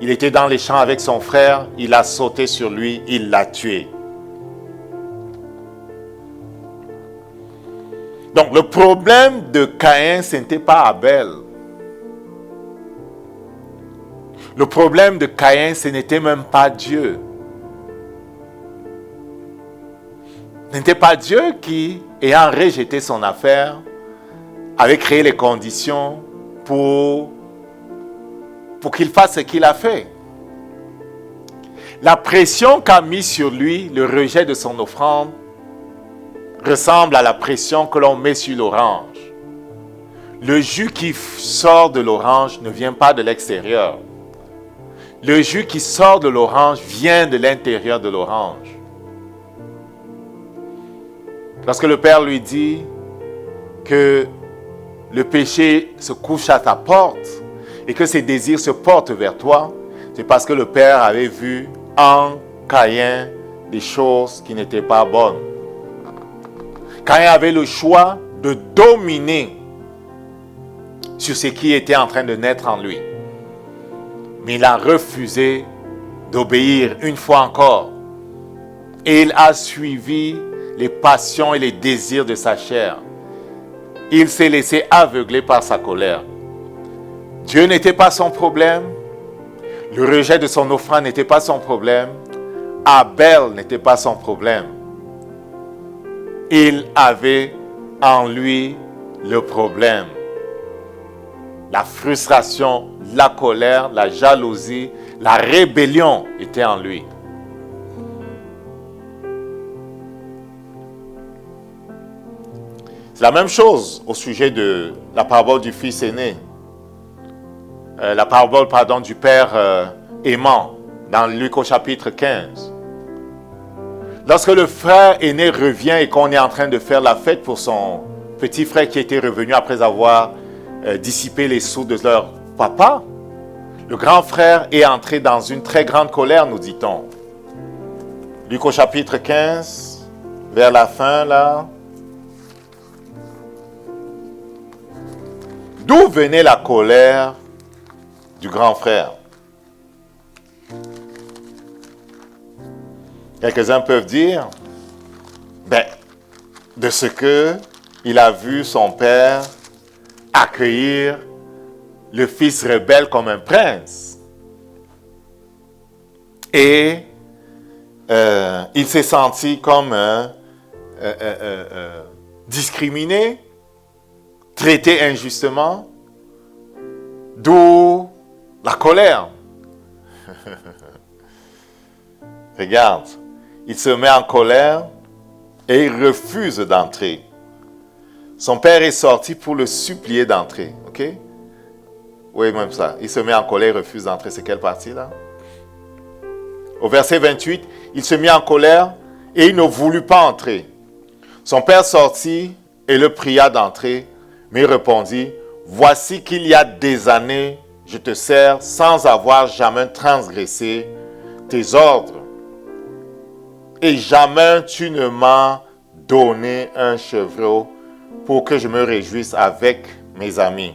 Il était dans les champs avec son frère, il a sauté sur lui, il l'a tué. Donc le problème de Caïn, ce n'était pas Abel. Le problème de Caïn, ce n'était même pas Dieu. Ce n'était pas Dieu qui, ayant rejeté son affaire, avait créé les conditions pour qu'il fasse ce qu'il a fait. La pression qu'a mis sur lui le rejet de son offrande ressemble à la pression que l'on met sur l'orange. Le jus qui sort de l'orange ne vient pas de l'extérieur. Le jus qui sort de l'orange vient de l'intérieur de l'orange. Lorsque le Père lui dit que le péché se couche à ta porte et que ses désirs se portent vers toi, c'est parce que le Père avait vu en Caïn des choses qui n'étaient pas bonnes. Caïn avait le choix de dominer sur ce qui était en train de naître en lui. Mais il a refusé d'obéir une fois encore. Et il a suivi les passions et les désirs de sa chair. Il s'est laissé aveugler par sa colère. Dieu n'était pas son problème. Le rejet de son offrande n'était pas son problème. Abel n'était pas son problème. Il avait en lui le problème. La frustration, la colère, la jalousie, la rébellion étaient en lui. C'est la même chose au sujet de la parabole du fils aîné. La parabole, du père aimant, dans Luc au chapitre 15. Lorsque le frère aîné revient et qu'on est en train de faire la fête pour son petit frère qui était revenu après avoir dissipé les sous de leur papa, le grand frère est entré dans une très grande colère, nous dit-on. Luc au chapitre 15, vers la fin là, D'où venait la colère du grand frère? Quelques-uns peuvent dire, de ce que il a vu son père accueillir le fils rebelle comme un prince. Et il s'est senti comme discriminé, traité injustement, d'où la colère. Regarde, il se met en colère et il refuse d'entrer. Son père est sorti pour le supplier d'entrer, ok? Oui, même ça. Il se met en colère et refuse d'entrer. C'est quelle partie là? Au verset 28, il se mit en colère et il ne voulut pas entrer. Son père sortit et le pria d'entrer, mais il répondit, « Voici qu'il y a des années, je te sers sans avoir jamais transgressé tes ordres. Et jamais tu ne m'as donné un chevreau pour que je me réjouisse avec mes amis. »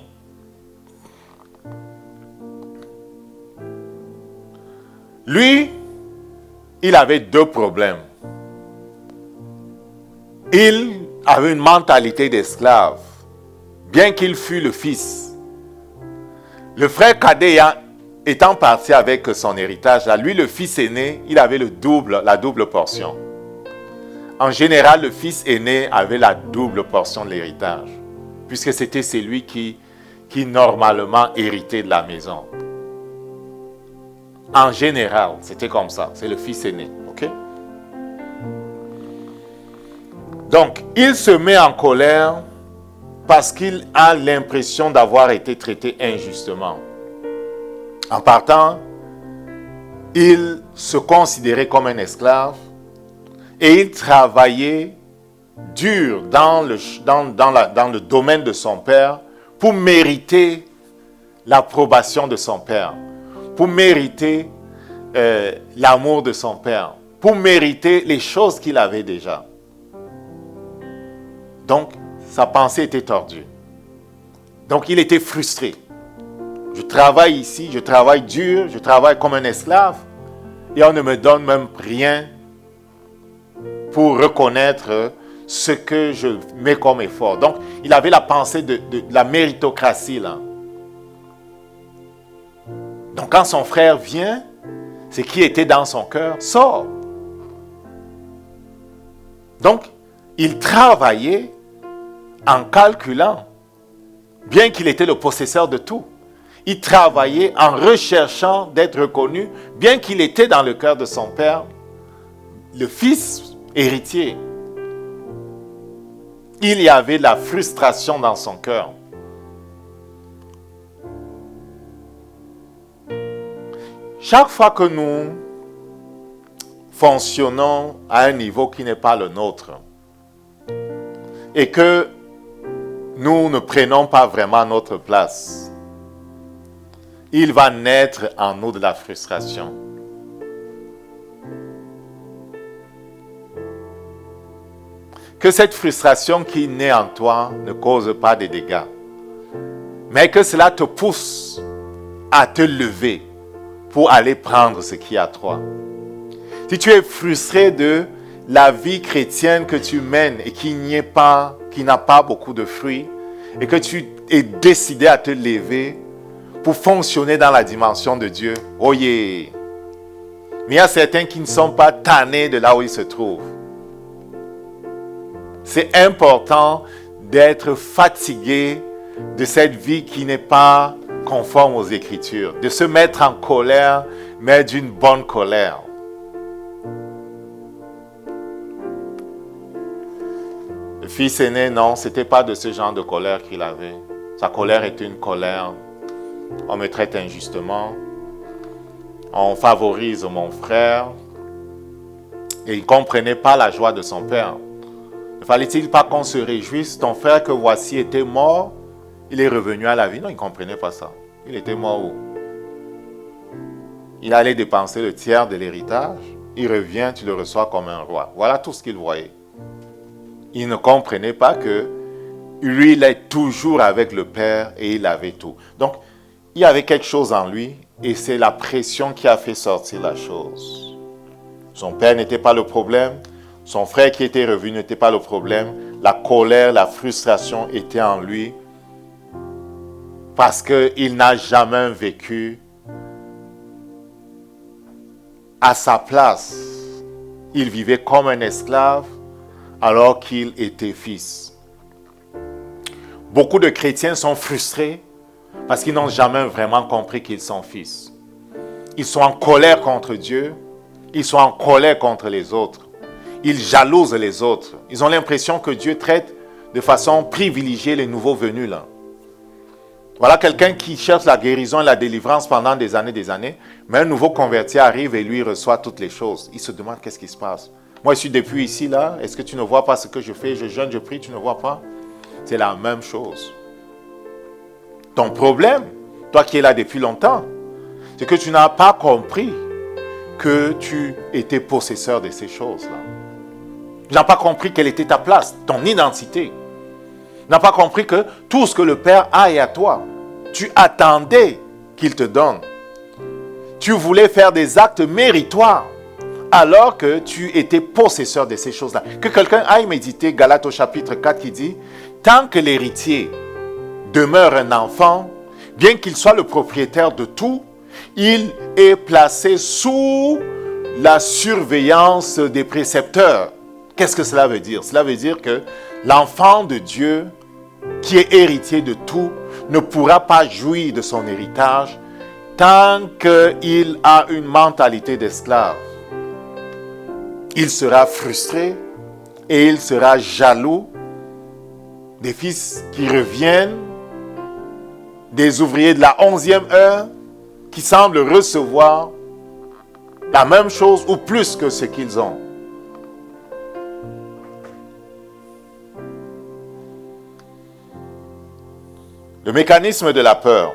Lui, il avait deux problèmes. Il avait une mentalité d'esclave, bien qu'il fût le fils. Le frère cadet étant parti avec son héritage, lui, le fils aîné, il avait la double portion. En général, le fils aîné avait la double portion de l'héritage, puisque c'était celui qui normalement héritait de la maison. En général, c'était comme ça. C'est le fils aîné. Ok? Donc, il se met en colère parce qu'il a l'impression d'avoir été traité injustement. En partant, il se considérait comme un esclave et il travaillait dur dans le domaine de son père pour mériter l'approbation de son père, pour mériter l'amour de son père, pour mériter les choses qu'il avait déjà. Donc, sa pensée était tordue. Donc, il était frustré. Je travaille ici, je travaille dur, je travaille comme un esclave, et on ne me donne même rien pour reconnaître ce que je mets comme effort. Donc, il avait la pensée de la méritocratie, là. Donc, quand son frère vient, ce qui était dans son cœur sort. Donc, il travaillait en calculant, bien qu'il était le possesseur de tout. Il travaillait en recherchant d'être reconnu, bien qu'il était dans le cœur de son père, le fils héritier. Il y avait la frustration dans son cœur. Chaque fois que nous fonctionnons à un niveau qui n'est pas le nôtre et que nous ne prenons pas vraiment notre place, il va naître en nous de la frustration. Que cette frustration qui naît en toi ne cause pas de dégâts, mais que cela te pousse à te lever pour aller prendre ce qui est à toi. Si tu es frustré de la vie chrétienne que tu mènes et qui n'a pas beaucoup de fruits, et que tu es décidé à te lever pour fonctionner dans la dimension de Dieu, oh yeah! Mais il y a certains qui ne sont pas tannés de là où ils se trouvent. C'est important d'être fatigué de cette vie qui n'est pas conforme aux Écritures, de se mettre en colère, mais d'une bonne colère. Le fils aîné, non, ce n'était pas de ce genre de colère qu'il avait. Sa colère était une colère. On me traite injustement. On favorise mon frère. Et il ne comprenait pas la joie de son père. Ne fallait-il pas qu'on se réjouisse? Ton frère que voici était mort, il est revenu à la vie. Non, il ne comprenait pas ça. Il était mort où? Il allait dépenser le tiers de l'héritage. Il revient, tu le reçois comme un roi. Voilà tout ce qu'il voyait. Il ne comprenait pas que lui, il est toujours avec le Père et il avait tout. Donc, il y avait quelque chose en lui et c'est la pression qui a fait sortir la chose. Son père n'était pas le problème, son frère qui était revenu n'était pas le problème. La colère, la frustration était en lui parce qu'il n'a jamais vécu à sa place. Il vivait comme un esclave alors qu'il était fils. Beaucoup de chrétiens sont frustrés parce qu'ils n'ont jamais vraiment compris qu'ils sont fils. Ils sont en colère contre Dieu, ils sont en colère contre les autres. Ils jalousent les autres. Ils ont l'impression que Dieu traite de façon privilégiée les nouveaux venus là. Voilà quelqu'un qui cherche la guérison et la délivrance pendant des années, mais un nouveau converti arrive et lui reçoit toutes les choses. Il se demande qu'est-ce qui se passe. Moi, je suis depuis ici, là. Est-ce que tu ne vois pas ce que je fais? Je jeûne, je prie, tu ne vois pas? C'est la même chose. Ton problème, toi qui es là depuis longtemps, c'est que tu n'as pas compris que tu étais possesseur de ces choses-là. Tu n'as pas compris quelle était ta place, ton identité. Tu n'as pas compris que tout ce que le Père a est à toi. Tu attendais qu'il te donne. Tu voulais faire des actes méritoires alors que tu étais possesseur de ces choses-là. Que quelqu'un aille méditer Galates au chapitre 4 qui dit « Tant que l'héritier demeure un enfant, bien qu'il soit le propriétaire de tout, il est placé sous la surveillance des précepteurs. » Qu'est-ce que cela veut dire? Cela veut dire que l'enfant de Dieu, qui est héritier de tout, ne pourra pas jouir de son héritage tant qu'il a une mentalité d'esclave. Il sera frustré et il sera jaloux des fils qui reviennent, des ouvriers de la 11e heure qui semblent recevoir la même chose ou plus que ce qu'ils ont. Le mécanisme de la peur.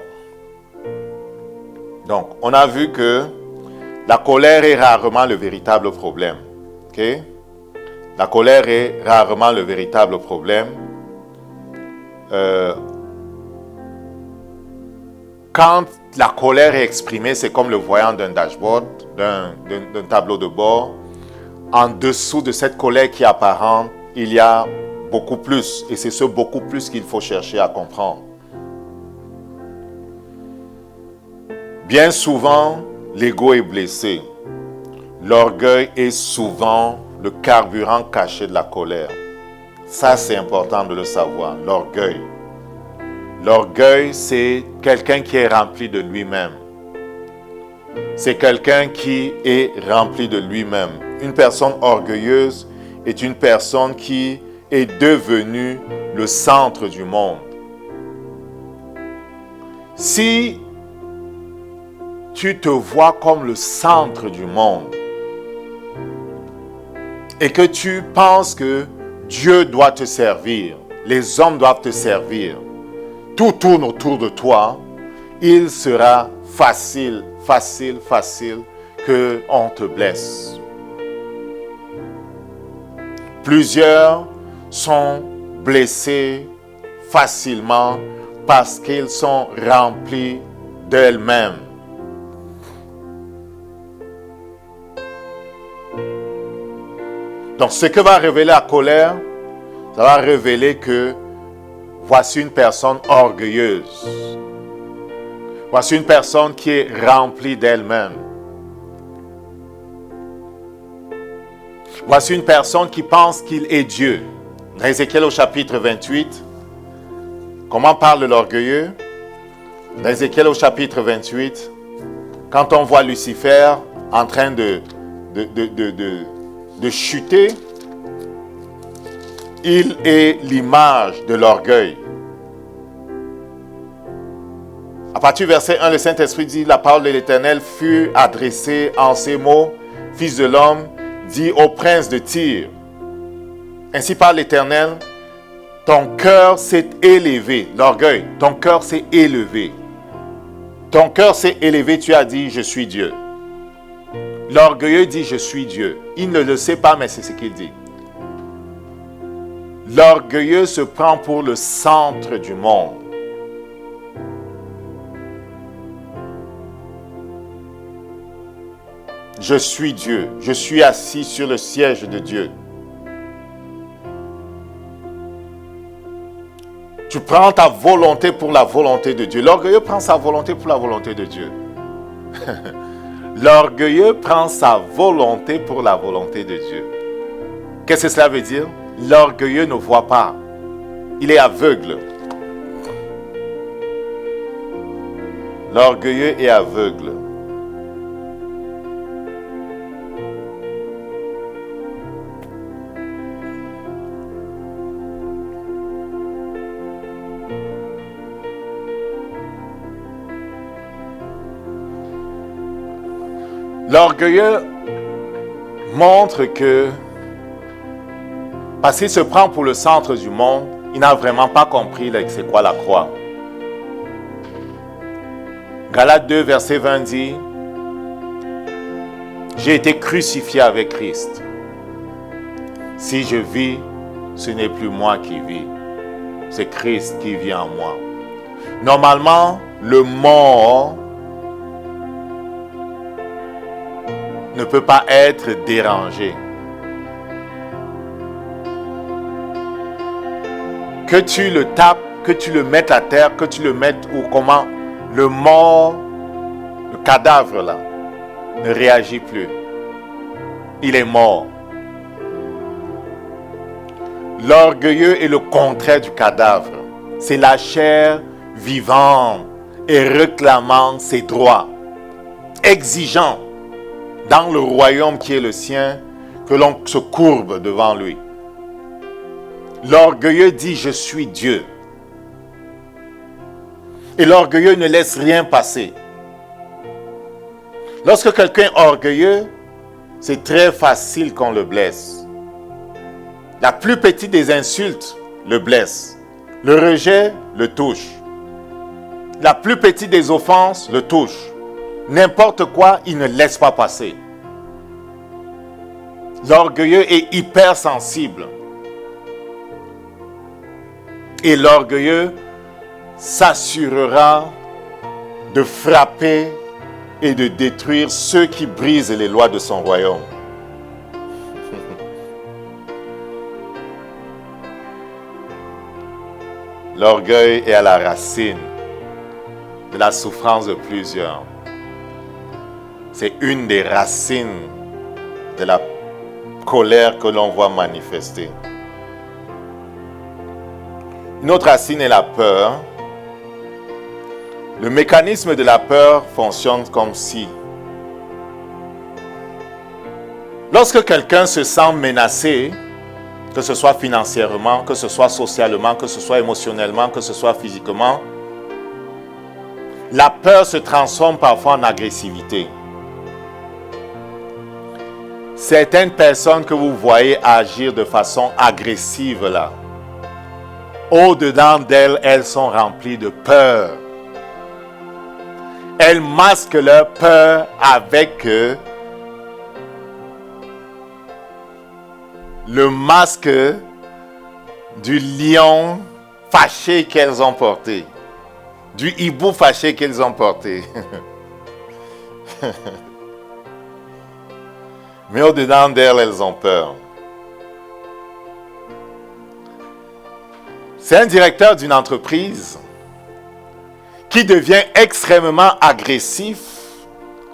Donc, on a vu que la colère est rarement le véritable problème. Okay? La colère est rarement le véritable problème. Quand la colère est exprimée, c'est comme le voyant d'un dashboard, d'un tableau de bord. En dessous de cette colère qui est apparente, il y a beaucoup plus. Et c'est ce beaucoup plus qu'il faut chercher à comprendre. Bien souvent, l'ego est blessé. L'orgueil est souvent le carburant caché de la colère. Ça, c'est important de le savoir, l'orgueil. L'orgueil, c'est quelqu'un qui est rempli de lui-même. C'est quelqu'un qui est rempli de lui-même. Une personne orgueilleuse est une personne qui est devenue le centre du monde. Si tu te vois comme le centre du monde et que tu penses que Dieu doit te servir, les hommes doivent te servir, tout tourne autour de toi, il sera facile qu'on te blesse. Plusieurs sont blessés facilement parce qu'ils sont remplis d'elles-mêmes. Donc, ce que va révéler la colère, ça va révéler que voici une personne orgueilleuse. Voici une personne qui est remplie d'elle-même. Voici une personne qui pense qu'il est Dieu. Dans Ézéchiel au chapitre 28, comment parle l'orgueilleux? Dans Ézéchiel au chapitre 28, quand on voit Lucifer en train de chuter, il est l'image de l'orgueil. À partir du verset 1, le Saint-Esprit dit, la parole de l'Éternel fut adressée en ces mots, Fils de l'homme, dit au prince de Tyr. Ainsi parle l'Éternel, ton cœur s'est élevé, l'orgueil, ton cœur s'est élevé. Ton cœur s'est élevé, tu as dit, je suis Dieu. L'orgueilleux dit, je suis Dieu. Il ne le sait pas, mais c'est ce qu'il dit. L'orgueilleux se prend pour le centre du monde. Je suis Dieu. Je suis assis sur le siège de Dieu. Tu prends ta volonté pour la volonté de Dieu. L'orgueilleux prend sa volonté pour la volonté de Dieu. L'orgueilleux prend sa volonté pour la volonté de Dieu. Qu'est-ce que cela veut dire? L'orgueilleux ne voit pas. Il est aveugle. L'orgueilleux est aveugle. L'orgueilleux montre que, parce qu'il se prend pour le centre du monde, il n'a vraiment pas compris c'est quoi la croix. Galates 2, verset 20 dit, « J'ai été crucifié avec Christ. Si je vis, ce n'est plus moi qui vis, c'est Christ qui vit en moi. » Normalement, le mort ne peut pas être dérangé. Que tu le tapes, que tu le mettes à terre, que tu le mettes ou comment, le mort, le cadavre là, ne réagit plus. Il est mort. L'orgueilleux est le contraire du cadavre. C'est la chair vivante et réclamant ses droits, exigeant dans le royaume qui est le sien, que l'on se courbe devant lui. L'orgueilleux dit, je suis Dieu. Et l'orgueilleux ne laisse rien passer. Lorsque quelqu'un est orgueilleux, c'est très facile qu'on le blesse. La plus petite des insultes le blesse. Le rejet le touche. La plus petite des offenses le touche. N'importe quoi, il ne laisse pas passer. L'orgueilleux est hypersensible. Et l'orgueilleux s'assurera de frapper et de détruire ceux qui brisent les lois de son royaume. L'orgueil est à la racine de la souffrance de plusieurs. C'est une des racines de la colère que l'on voit manifester. Une autre racine est la peur. Le mécanisme de la peur fonctionne comme si, lorsque quelqu'un se sent menacé, que ce soit financièrement, que ce soit socialement, que ce soit émotionnellement, que ce soit physiquement, la peur se transforme parfois en agressivité. Certaines personnes que vous voyez agir de façon agressive là, au-dedans d'elles, elles sont remplies de peur. Elles masquent leur peur avec le masque du lion fâché qu'elles ont porté. Du hibou fâché qu'elles ont porté. Mais au-dedans d'elles, elles ont peur. C'est un directeur d'une entreprise qui devient extrêmement agressif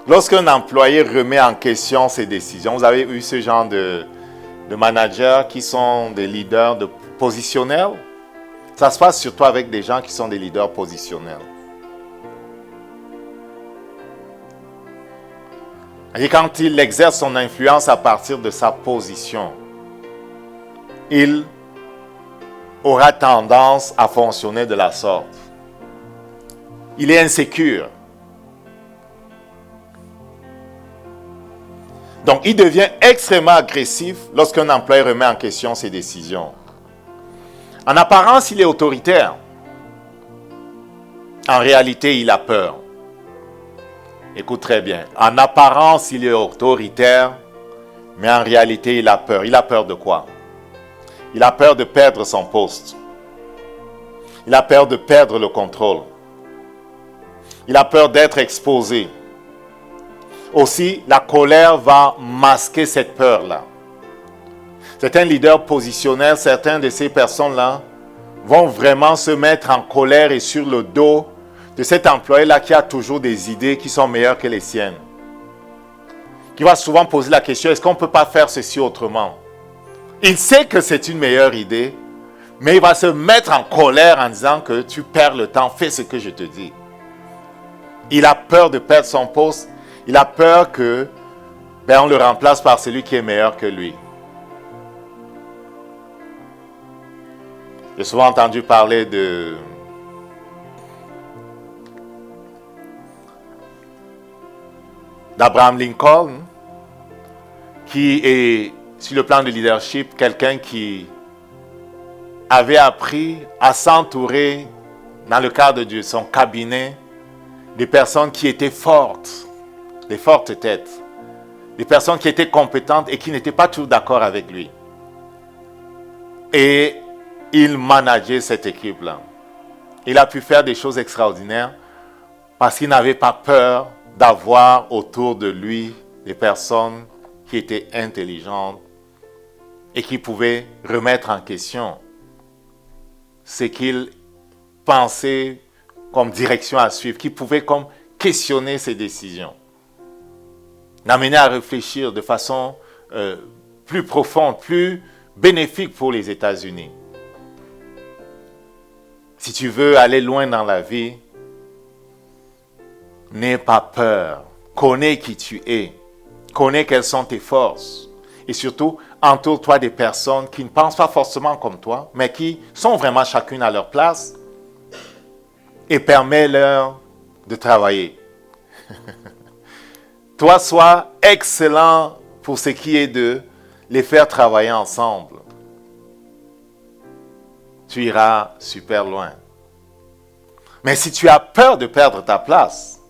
lorsqu'un employé remet en question ses décisions. Vous avez eu ce genre de managers qui sont des leaders positionnels. Ça se passe surtout avec des gens qui sont des leaders positionnels. Et quand il exerce son influence à partir de sa position, il aura tendance à fonctionner de la sorte. Il est insécure. Donc, il devient extrêmement agressif lorsqu'un employé remet en question ses décisions. En apparence, il est autoritaire. En réalité, il a peur. Écoute très bien. En apparence, il est autoritaire, mais en réalité, il a peur. Il a peur de quoi? Il a peur de perdre son poste. Il a peur de perdre le contrôle. Il a peur d'être exposé. Aussi, la colère va masquer cette peur-là. Certains leaders positionnels, certaines de ces personnes-là, vont vraiment se mettre en colère et sur le dos de cet employé-là qui a toujours des idées qui sont meilleures que les siennes. Qui va souvent poser la question, est-ce qu'on ne peut pas faire ceci autrement? Il sait que c'est une meilleure idée, mais il va se mettre en colère en disant que tu perds le temps, fais ce que je te dis. Il a peur de perdre son poste. Il a peur que on le remplace par celui qui est meilleur que lui. J'ai souvent entendu parler d'Abraham Lincoln, qui est, sur le plan de leadership, quelqu'un qui avait appris à s'entourer, dans le cadre de son cabinet, des personnes qui étaient fortes, des fortes têtes, des personnes qui étaient compétentes et qui n'étaient pas toujours d'accord avec lui. Et il manageait cette équipe-là. Il a pu faire des choses extraordinaires parce qu'il n'avait pas peur d'avoir autour de lui des personnes qui étaient intelligentes et qui pouvaient remettre en question ce qu'il pensait comme direction à suivre, qui pouvaient comme questionner ses décisions, l'amener à réfléchir de façon plus profonde, plus bénéfique pour les États-Unis. Si tu veux aller loin dans la vie, n'aie pas peur. Connais qui tu es. Connais quelles sont tes forces. Et surtout, entoure-toi des personnes qui ne pensent pas forcément comme toi, mais qui sont vraiment chacune à leur place et permets-leur de travailler. Toi, sois excellent pour ce qui est de les faire travailler ensemble. Tu iras super loin. Mais si tu as peur de perdre ta place,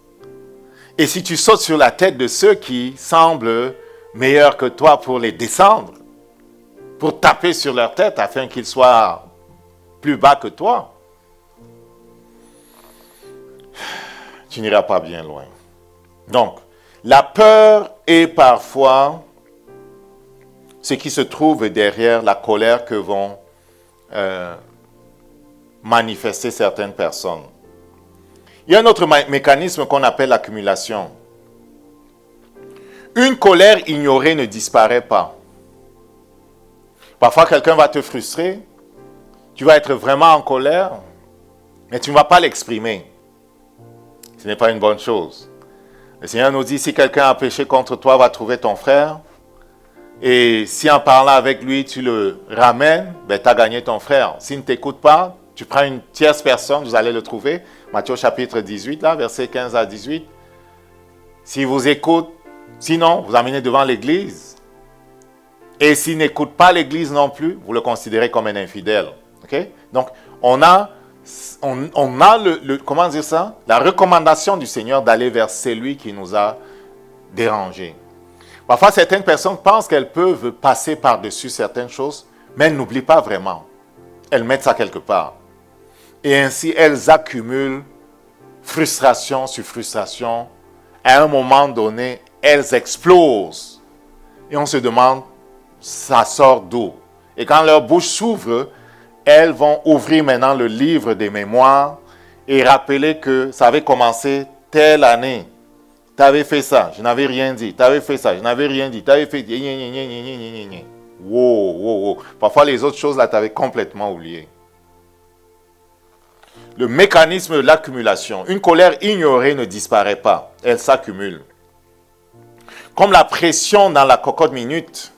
et si tu sautes sur la tête de ceux qui semblent meilleurs que toi pour les descendre, pour taper sur leur tête afin qu'ils soient plus bas que toi, tu n'iras pas bien loin. Donc, la peur est parfois ce qui se trouve derrière la colère que vont manifester certaines personnes. Il y a un autre mécanisme qu'on appelle l'accumulation. Une colère ignorée ne disparaît pas. Parfois, quelqu'un va te frustrer, tu vas être vraiment en colère, mais tu ne vas pas l'exprimer. Ce n'est pas une bonne chose. Le Seigneur nous dit, si quelqu'un a péché contre toi, va trouver ton frère. Et si en parlant avec lui, tu le ramènes, tu as gagné ton frère. S'il ne t'écoute pas, tu prends une tierce personne, vous allez le trouver. Matthieu chapitre 18, là, versets 15 à 18. S'il vous écoute, sinon, vous amenez devant l'église. Et s'il n'écoute pas l'église non plus, vous le considérez comme un infidèle. Okay? Donc, on a comment dire ça? La recommandation du Seigneur d'aller vers celui qui nous a dérangés. Parfois, certaines personnes pensent qu'elles peuvent passer par-dessus certaines choses, mais elles n'oublient pas vraiment. Elles mettent ça quelque part. Et ainsi, elles accumulent frustration sur frustration. À un moment donné, elles explosent. Et on se demande, ça sort d'où? Et quand leur bouche s'ouvre, elles vont ouvrir maintenant le livre des mémoires et rappeler que ça avait commencé telle année. Tu avais fait ça, je n'avais rien dit. Tu avais fait ça, je n'avais rien dit. Tu avais fait... Wow. Parfois, les autres choses, là, tu avais complètement oublié. Le mécanisme de l'accumulation. Une colère ignorée ne disparaît pas. Elle s'accumule. Comme la pression dans la cocotte minute,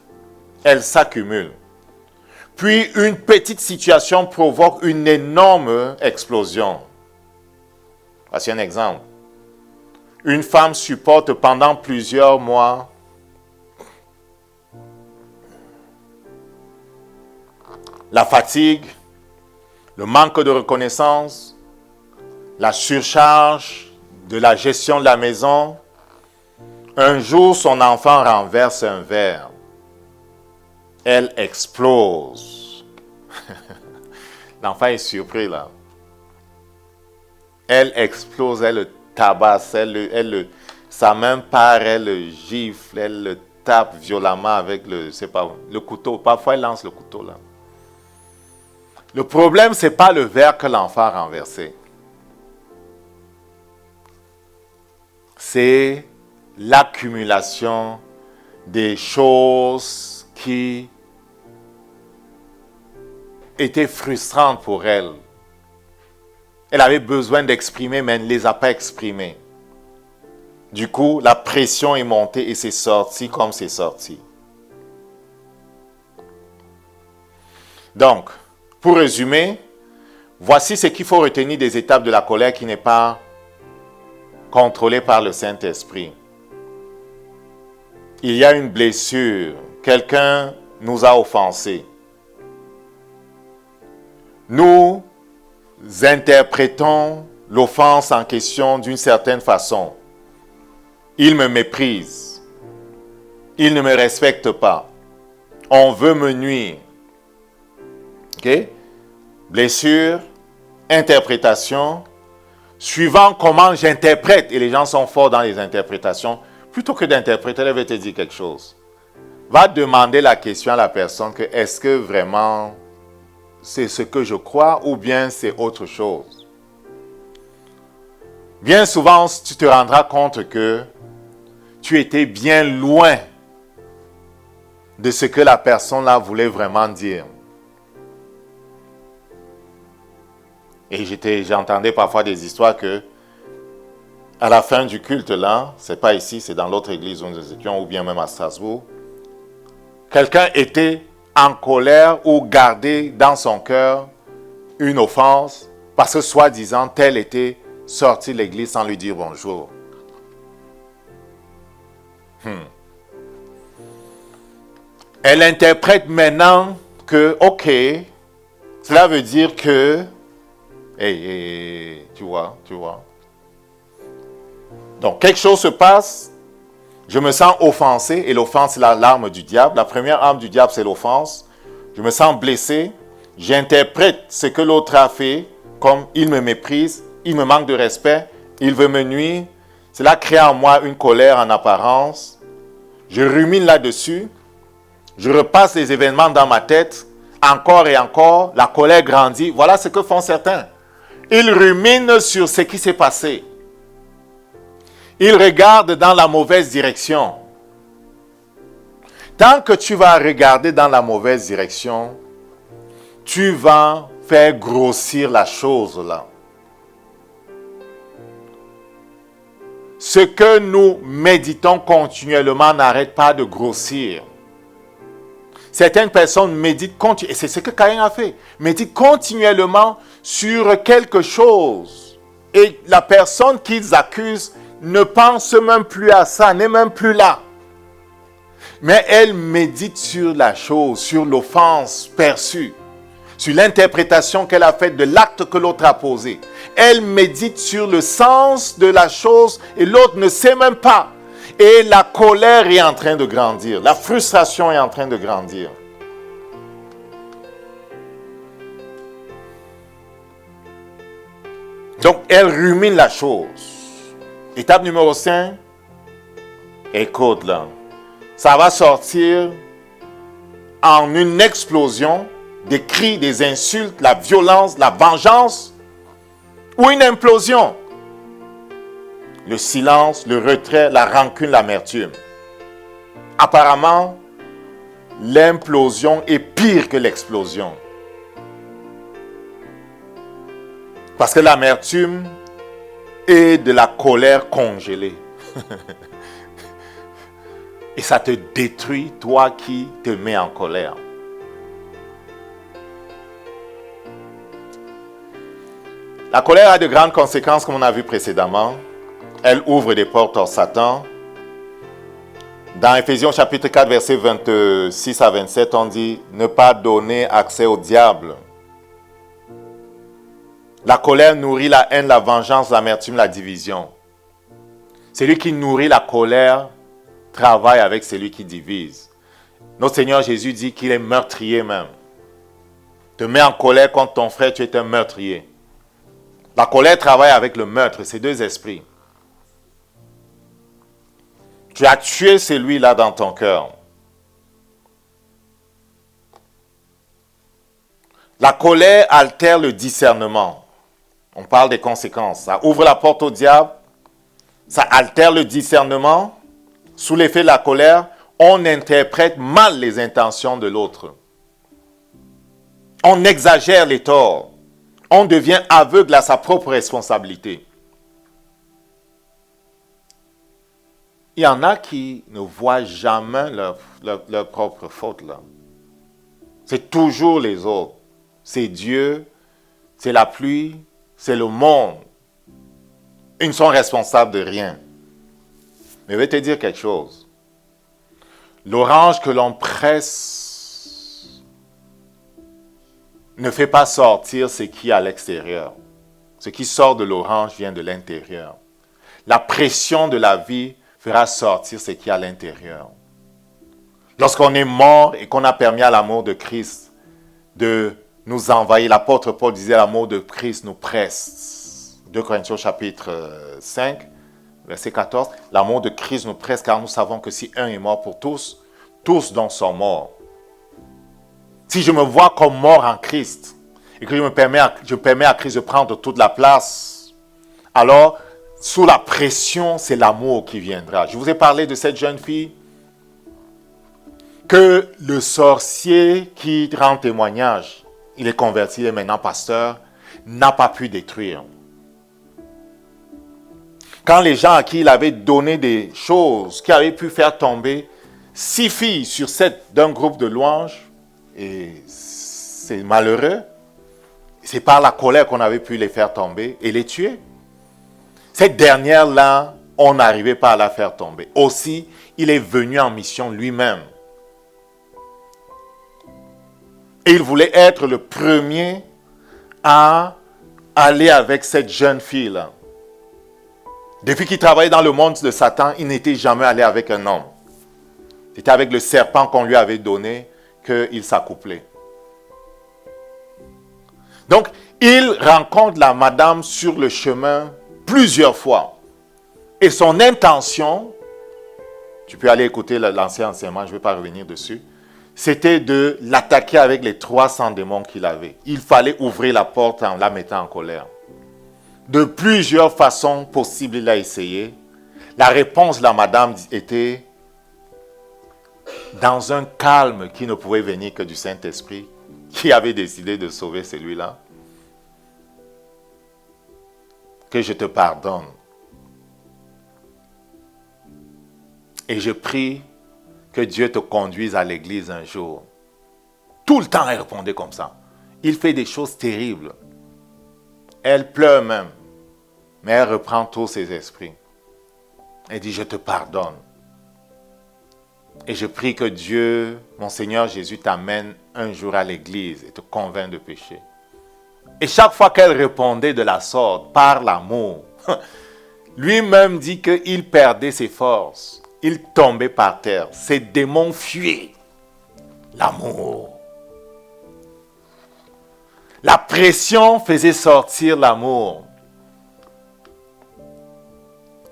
elle s'accumule. Puis, une petite situation provoque une énorme explosion. Voici un exemple. Une femme supporte pendant plusieurs mois la fatigue, le manque de reconnaissance, la surcharge de la gestion de la maison. Un jour, son enfant renverse un verre. Elle explose. L'enfant est surpris là. Elle explose, elle le tabasse, sa main part, elle le gifle, elle le tape violemment avec le couteau. Parfois, elle lance le couteau là. Le problème, ce n'est pas le verre que l'enfant a renversé. C'est l'accumulation des choses qui étaient frustrantes pour elle. Elle avait besoin d'exprimer, mais elle ne les a pas exprimées. Du coup, la pression est montée et c'est sorti comme c'est sorti. Donc, pour résumer, voici ce qu'il faut retenir des étapes de la colère qui n'est pas contrôlée par le Saint-Esprit. Il y a une blessure. Quelqu'un nous a offensés. Nous interprétons l'offense en question d'une certaine façon. Il me méprise. Il ne me respecte pas. On veut me nuire. Ok? Blessure, interprétation, suivant comment j'interprète, et les gens sont forts dans les interprétations, plutôt que d'interpréter, elle va te dire quelque chose. Va demander la question à la personne que est-ce que vraiment c'est ce que je crois ou bien c'est autre chose. Bien souvent, tu te rendras compte que tu étais bien loin de ce que la personne là voulait vraiment dire. Et j'entendais parfois des histoires que, à la fin du culte là, c'est pas ici, c'est dans l'autre église où nous étions, ou bien même à Strasbourg, quelqu'un était en colère ou gardait dans son cœur une offense parce que soi-disant, tel était sorti de l'église sans lui dire bonjour. Elle interprète maintenant que, ok, cela veut dire que, tu vois. Donc, quelque chose se passe, je me sens offensé, et l'offense, c'est l'arme du diable. La première arme du diable, c'est l'offense. Je me sens blessé, j'interprète ce que l'autre a fait comme il me méprise, il me manque de respect, il veut me nuire. Cela crée en moi une colère en apparence. Je rumine là-dessus, je repasse les événements dans ma tête, encore et encore, la colère grandit. Voilà ce que font certains. Ils ruminent sur ce qui s'est passé. Ils regardent dans la mauvaise direction. Tant que tu vas regarder dans la mauvaise direction, tu vas faire grossir la chose là. Ce que nous méditons continuellement n'arrête pas de grossir. Certaines personnes méditent continuellement, et c'est ce que Caïn a fait, méditent continuellement sur quelque chose. Et la personne qu'ils accusent ne pense même plus à ça, n'est même plus là. Mais elle médite sur la chose, sur l'offense perçue, sur l'interprétation qu'elle a faite de l'acte que l'autre a posé. Elle médite sur le sens de la chose et l'autre ne sait même pas. Et la colère est en train de grandir, la frustration est en train de grandir. Donc, elle rumine la chose. Étape numéro 5, écoute là. Ça va sortir en une explosion, des cris, des insultes, la violence, la vengeance, ou une implosion. Le silence, le retrait, la rancune, l'amertume. Apparemment, l'implosion est pire que l'explosion. Parce que l'amertume est de la colère congelée. Et ça te détruit, toi qui te mets en colère. La colère a de grandes conséquences, comme on a vu précédemment. Elle ouvre des portes au Satan. Dans Éphésiens chapitre 4, versets 26 à 27, on dit « Ne pas donner accès au diable ». La colère nourrit la haine, la vengeance, l'amertume, la division. Celui qui nourrit la colère travaille avec celui qui divise. Notre Seigneur Jésus dit qu'il est meurtrier même. te mets en colère contre ton frère, tu es un meurtrier. La colère travaille avec le meurtre, ces deux esprits. Tu as tué celui-là dans ton cœur. La colère altère le discernement. On parle des conséquences. Ça ouvre la porte au diable. Ça altère le discernement. Sous l'effet de la colère, on interprète mal les intentions de l'autre. On exagère les torts. On devient aveugle à sa propre responsabilité. Il y en a qui ne voient jamais leur propre faute là. C'est toujours les autres. C'est Dieu, c'est la pluie, c'est le monde. Ils ne sont responsables de rien. Mais je vais te dire quelque chose. L'orange que l'on presse ne fait pas sortir ce qui est à l'extérieur. Ce qui sort de l'orange vient de l'intérieur. La pression de la vie fera sortir ce qui est à l'intérieur. Lorsqu'on est mort et qu'on a permis à l'amour de Christ de nous envahir, l'apôtre Paul disait l'amour de Christ nous presse. 2 Corinthiens chapitre 5, verset 14. L'amour de Christ nous presse car nous savons que si un est mort pour tous, tous donc sont morts. Si je me vois comme mort en Christ et que je permets à Christ de prendre toute la place, alors sous la pression, c'est l'amour qui viendra. Je vous ai parlé de cette jeune fille que le sorcier qui rend témoignage, il est converti, il est maintenant pasteur, n'a pas pu détruire. Quand les gens à qui il avait donné des choses qui avaient pu faire tomber 6 filles sur 7 d'un groupe de louanges, et c'est malheureux, c'est par la colère qu'on avait pu les faire tomber et les tuer. Cette dernière-là, on n'arrivait pas à la faire tomber. Aussi, il est venu en mission lui-même. Et il voulait être le premier à aller avec cette jeune fille-là. Depuis qu'il travaillait dans le monde de Satan, il n'était jamais allé avec un homme. C'était avec le serpent qu'on lui avait donné qu'il s'accouplait. Donc, il rencontre la madame sur le chemin plusieurs fois. Et son intention, tu peux aller écouter l'ancien enseignement, je ne vais pas revenir dessus, c'était de l'attaquer avec les 300 démons qu'il avait. Il fallait ouvrir la porte en la mettant en colère. De plusieurs façons possibles, il a essayé. La réponse de la madame était dans un calme qui ne pouvait venir que du Saint-Esprit, qui avait décidé de sauver celui-là. Que je te pardonne. Et je prie que Dieu te conduise à l'église un jour. Tout le temps, elle répondait comme ça. Il fait des choses terribles. Elle pleure même. Mais elle reprend tous ses esprits. Elle dit, je te pardonne. Et je prie que Dieu, mon Seigneur Jésus, t'amène un jour à l'église et te convainc de péché. Et chaque fois qu'elle répondait de la sorte, par l'amour, lui-même dit qu'il perdait ses forces. Il tombait par terre. Ses démons fuyaient. L'amour. La pression faisait sortir l'amour.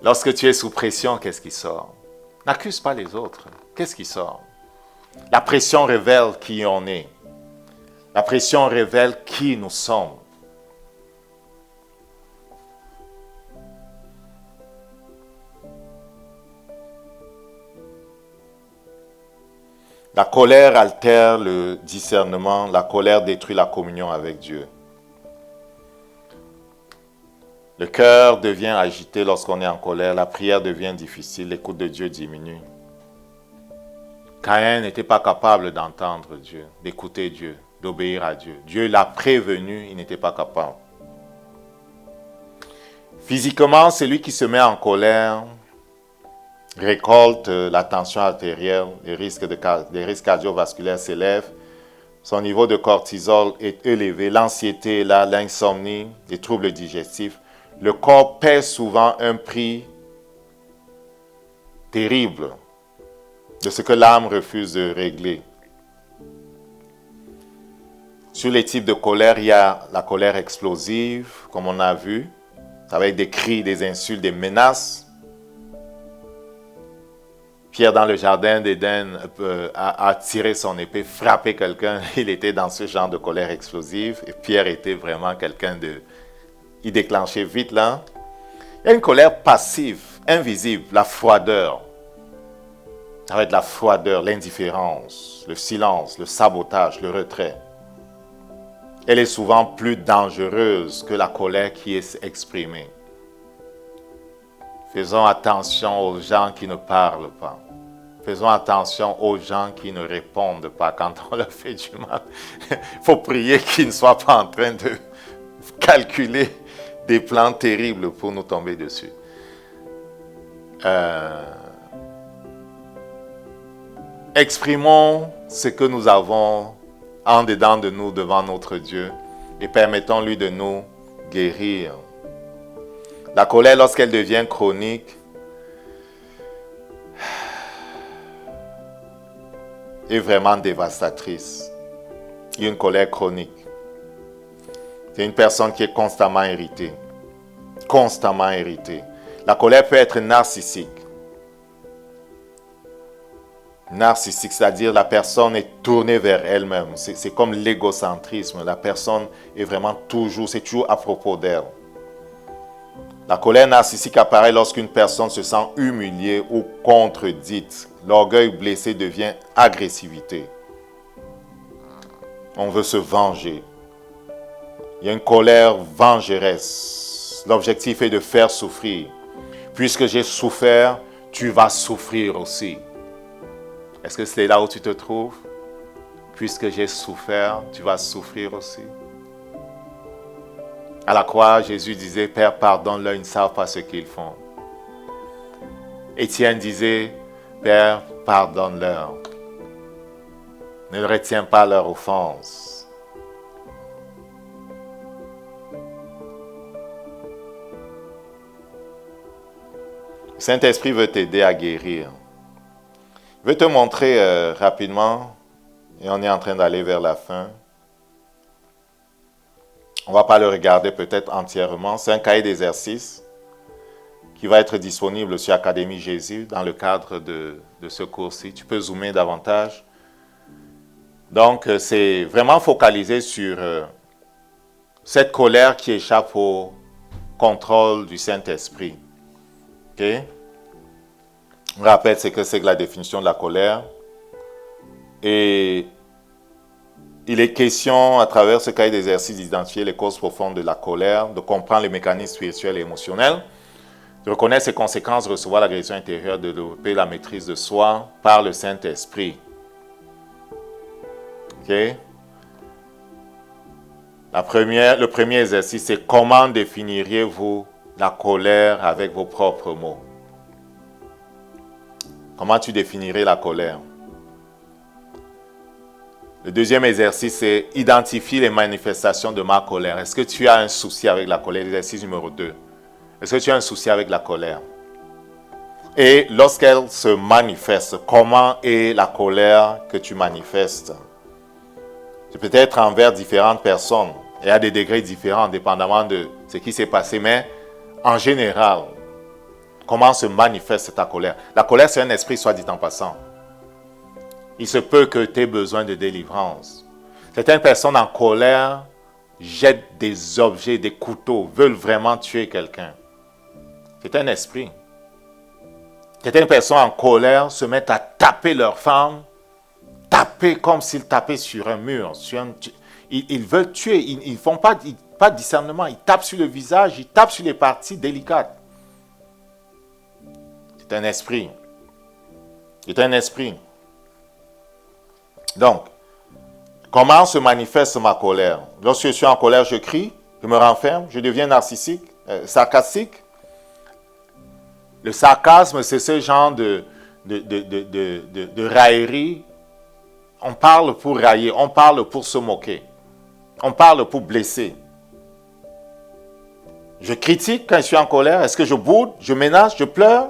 Lorsque tu es sous pression, qu'est-ce qui sort? N'accuse pas les autres. Qu'est-ce qui sort? La pression révèle qui on est. La pression révèle qui nous sommes. La colère altère le discernement. La colère détruit la communion avec Dieu. Le cœur devient agité lorsqu'on est en colère. La prière devient difficile. L'écoute de Dieu diminue. Caïn n'était pas capable d'entendre Dieu, d'écouter Dieu, d'obéir à Dieu. Dieu l'a prévenu, il n'était pas capable. Physiquement, celui qui se met en colère récolte la tension artérielle, les risques cardiovasculaires s'élèvent, son niveau de cortisol est élevé, l'anxiété est là, l'insomnie, les troubles digestifs. Le corps paie souvent un prix terrible de ce que l'âme refuse de régler. Sur les types de colère, il y a la colère explosive, comme on a vu, avec des cris, des insultes, des menaces. Pierre, dans le jardin d'Éden, a tiré son épée, frappé quelqu'un. Il était dans ce genre de colère explosive. Et Pierre était vraiment quelqu'un de... Il déclenchait vite là. Il y a une colère passive, invisible, la froideur. Ça va être la froideur, l'indifférence, le silence, le sabotage, le retrait. Elle est souvent plus dangereuse que la colère qui est exprimée. Faisons attention aux gens qui ne parlent pas. Faisons attention aux gens qui ne répondent pas quand on leur fait du mal. Il faut prier qu'ils ne soient pas en train de calculer des plans terribles pour nous tomber dessus. Exprimons ce que nous avons en dedans de nous devant notre Dieu et permettons-lui de nous guérir. La colère, lorsqu'elle devient chronique, est vraiment dévastatrice. Il y a une colère chronique. C'est une personne qui est constamment irritée. Constamment irritée. La colère peut être narcissique. Narcissique, c'est-à-dire la personne est tournée vers elle-même. C'est comme l'égocentrisme. La personne est vraiment toujours, c'est toujours à propos d'elle. La colère narcissique apparaît lorsqu'une personne se sent humiliée ou contredite. L'orgueil blessé devient agressivité. On veut se venger. Il y a une colère vengeresse. L'objectif est de faire souffrir. Puisque j'ai souffert, tu vas souffrir aussi. Est-ce que c'est là où tu te trouves? Puisque j'ai souffert, tu vas souffrir aussi. À la croix, Jésus disait, Père, pardonne-leur, ils ne savent pas ce qu'ils font. Étienne disait, Père, pardonne-leur. Ne retiens pas leur offense. Le Saint-Esprit veut t'aider à guérir. Je vais te montrer rapidement, et on est en train d'aller vers la fin. On ne va pas le regarder peut-être entièrement. C'est un cahier d'exercice qui va être disponible sur Académie Jésus dans le cadre de ce cours-ci. Tu peux zoomer davantage. Donc, c'est vraiment focalisé sur cette colère qui échappe au contrôle du Saint-Esprit. OK? On rappelle ce que c'est que la définition de la colère. Et il est question, à travers ce cahier d'exercice, d'identifier les causes profondes de la colère, de comprendre les mécanismes spirituels et émotionnels, de reconnaître ses conséquences, de recevoir l'agression intérieure, de développer la maîtrise de soi par le Saint-Esprit. OK? Le premier exercice, c'est comment définiriez-vous la colère avec vos propres mots? Comment tu définirais la colère? Le deuxième exercice, c'est identifier les manifestations de ma colère. Est-ce que tu as un souci avec la colère? Exercice numéro 2. Est-ce que tu as un souci avec la colère? Et lorsqu'elle se manifeste, comment est la colère que tu manifestes? C'est peut-être envers différentes personnes et à des degrés différents, dépendamment de ce qui s'est passé. Mais en général, comment se manifeste ta colère? La colère, c'est un esprit, soit dit en passant. Il se peut que tu aies besoin de délivrance. Certaines personnes en colère jettent des objets, des couteaux, veulent vraiment tuer quelqu'un. C'est un esprit. Certaines personnes en colère se mettent à taper leur femme, taper comme s'ils tapaient sur un mur. Ils veulent tuer, ils ne font pas de discernement. Ils tapent sur le visage, ils tapent sur les parties délicates. C'est un esprit. C'est un esprit. Donc, comment se manifeste ma colère? Lorsque je suis en colère, je crie, je me renferme, je deviens narcissique, sarcastique. Le sarcasme, c'est ce genre de raillerie. On parle pour railler, on parle pour se moquer, on parle pour blesser. Je critique quand je suis en colère. Est-ce que je boude, je menace, je pleure,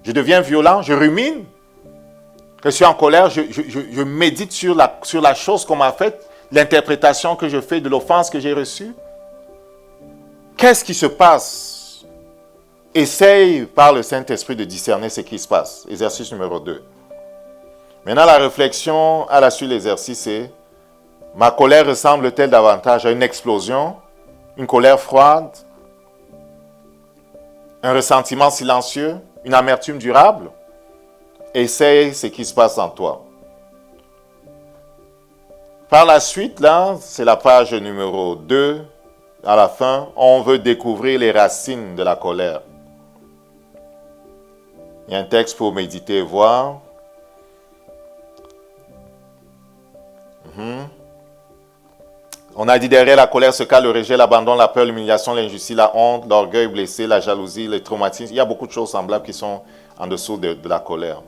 je deviens violent, je rumine? Quand je suis en colère, je médite sur la chose qu'on m'a faite. l'interprétation que je fais de l'offense que j'ai reçue? Qu'est-ce qui se passe? Essaye par le Saint-Esprit de discerner ce qui se passe. Exercice numéro 2. Maintenant, la réflexion à la suite de l'exercice est: ma colère ressemble-t-elle davantage à une explosion, une colère froide, un ressentiment silencieux, une amertume durable? Essaye ce qui se passe en toi. Par la suite, là, c'est la page numéro 2. À la fin, on veut découvrir les racines de la colère. Il y a un texte pour méditer et voir. On a dit derrière la colère se cache le rejet, l'abandon, la peur, l'humiliation, l'injustice, la honte, l'orgueil blessé, la jalousie, les traumatismes. Il y a beaucoup de choses semblables qui sont en dessous de la colère.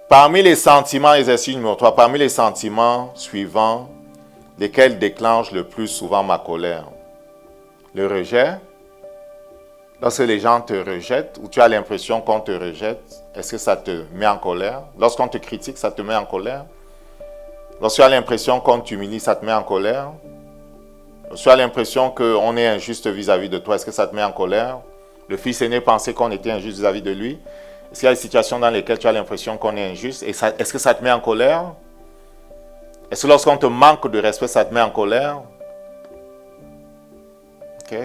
Parmi les sentiments, exercice numéro 3, parmi les sentiments suivants, lesquels déclenchent le plus souvent ma colère? Le rejet. Lorsque les gens te rejettent ou tu as l'impression qu'on te rejette, est-ce que ça te met en colère? Lorsqu'on te critique, ça te met en colère? Lorsque tu as l'impression qu'on t'humilie, ça te met en colère? Lorsque tu as l'impression qu'on est injuste vis-à-vis de toi, est-ce que ça te met en colère? Le fils aîné pensait qu'on était injuste vis-à-vis de lui. Est-ce qu'il y a des situations dans lesquelles tu as l'impression qu'on est injuste? Et est-ce que ça te met en colère? Est-ce que lorsqu'on te manque de respect, ça te met en colère? Ok?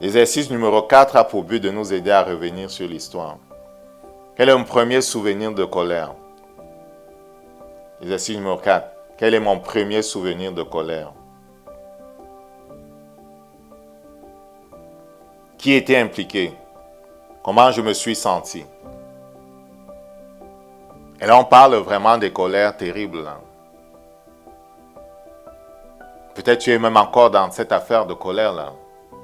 L'exercice numéro 4 a pour but de nous aider à revenir sur l'histoire. Quel est mon premier souvenir de colère? Exercice numéro 4. Quel est mon premier souvenir de colère? Qui était impliqué? Comment je me suis senti? Et là, on parle vraiment des colères terribles. Là. Peut-être tu es même encore dans cette affaire de colère là,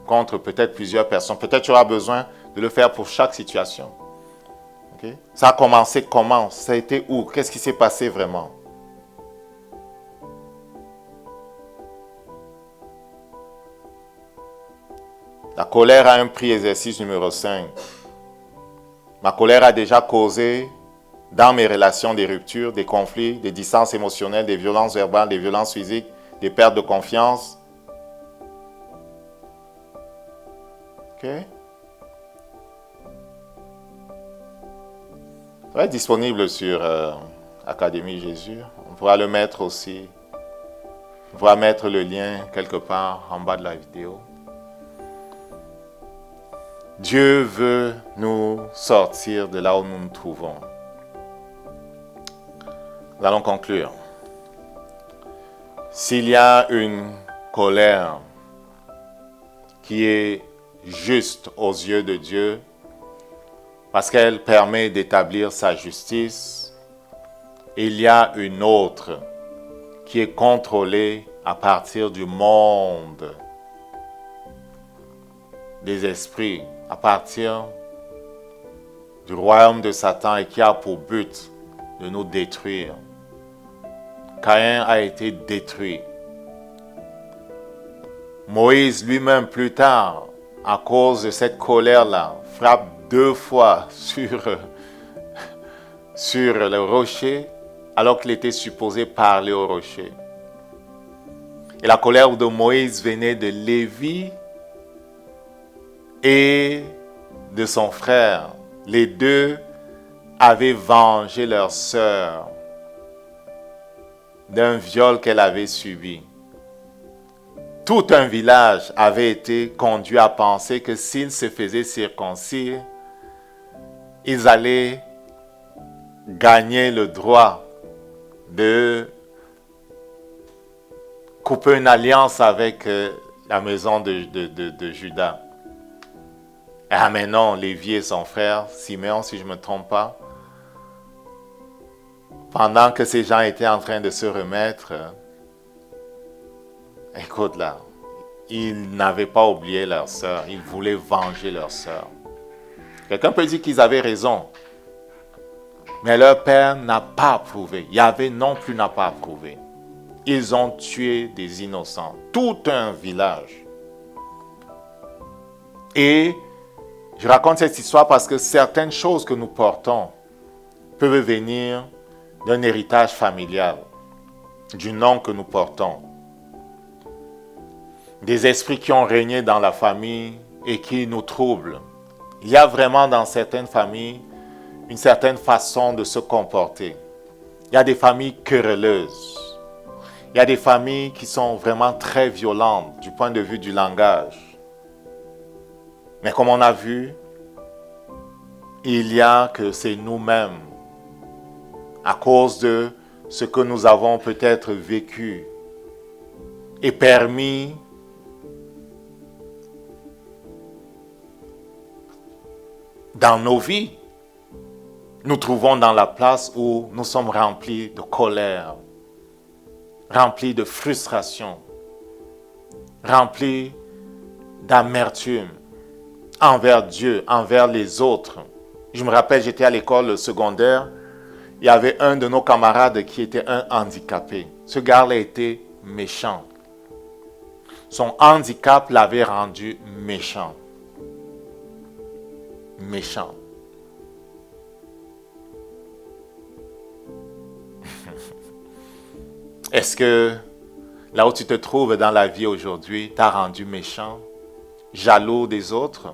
contre peut-être plusieurs personnes. Peut-être tu auras besoin de le faire pour chaque situation. Okay? Ça a commencé comment? Ça a été où? Qu'est-ce qui s'est passé vraiment? La colère a un prix, exercice numéro 5. Ma colère a déjà causé dans mes relations des ruptures, des conflits, des distances émotionnelles, des violences verbales, des violences physiques, des pertes de confiance. Ok? Ça va être disponible sur Académie Jésus. On pourra le mettre aussi. On pourra mettre le lien quelque part en bas de la vidéo. Dieu veut nous sortir de là où nous nous trouvons. Nous allons conclure. S'il y a une colère qui est juste aux yeux de Dieu, parce qu'elle permet d'établir sa justice, il y a une autre qui est contrôlée à partir du monde des esprits, à partir du royaume de Satan et qui a pour but de nous détruire. Caïn a été détruit. Moïse lui-même plus tard, à cause de cette colère-là, frappe 2 fois sur le rocher alors qu'il était supposé parler au rocher. Et la colère de Moïse venait de Lévi et de son frère. Les deux avaient vengé leur sœur d'un viol qu'elle avait subi. Tout un village avait été conduit à penser que s'ils se faisaient circoncire, ils allaient gagner le droit de couper une alliance avec la maison de Juda. Ah mais non, Lévi et son frère, Siméon si je ne me trompe pas, pendant que ces gens étaient en train de se remettre, écoute là, ils n'avaient pas oublié leur sœur, ils voulaient venger leur sœur. Quelqu'un peut dire qu'ils avaient raison, mais leur père n'a pas approuvé. Yahvé non plus n'a pas approuvé. Ils ont tué des innocents, tout un village. Et je raconte cette histoire parce que certaines choses que nous portons peuvent venir d'un héritage familial, du nom que nous portons. Des esprits qui ont régné dans la famille et qui nous troublent. Il y a vraiment dans certaines familles une certaine façon de se comporter. Il y a des familles querelleuses. Il y a des familles qui sont vraiment très violentes du point de vue du langage. Mais comme on a vu, il y a que c'est nous-mêmes, à cause de ce que nous avons peut-être vécu et permis dans nos vies, nous trouvons dans la place où nous sommes remplis de colère, remplis de frustration, remplis d'amertume envers Dieu, envers les autres. Je me rappelle, j'étais à l'école secondaire, il y avait un de nos camarades qui était un handicapé. Ce gars-là était méchant. Son handicap l'avait rendu méchant. Méchant. Est-ce que là où tu te trouves dans la vie aujourd'hui t'a rendu méchant, jaloux des autres,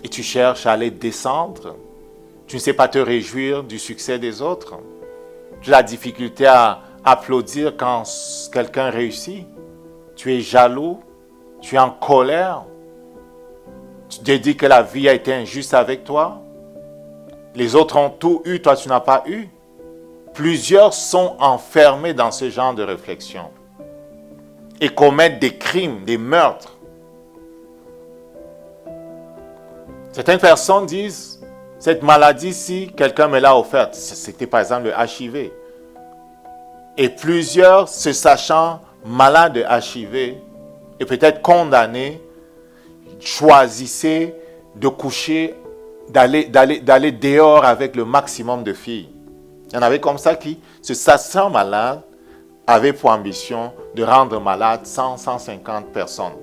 et tu cherches à les descendre? Tu ne sais pas te réjouir du succès des autres? Tu as la difficulté à applaudir quand quelqu'un réussit? Tu es jaloux? Tu es en colère? Tu te dis que la vie a été injuste avec toi? Les autres ont tout eu, toi tu n'as pas eu? Plusieurs sont enfermés dans ce genre de réflexion et commettent des crimes, des meurtres. Certaines personnes disent, cette maladie-ci, quelqu'un me l'a offerte. C'était par exemple le HIV. Et plusieurs, se sachant malades de HIV et peut-être condamnés, choisissaient de coucher, d'aller dehors avec le maximum de filles. Il y en avait comme ça qui, se sachant malades, avaient pour ambition de rendre malades 100, 150 personnes.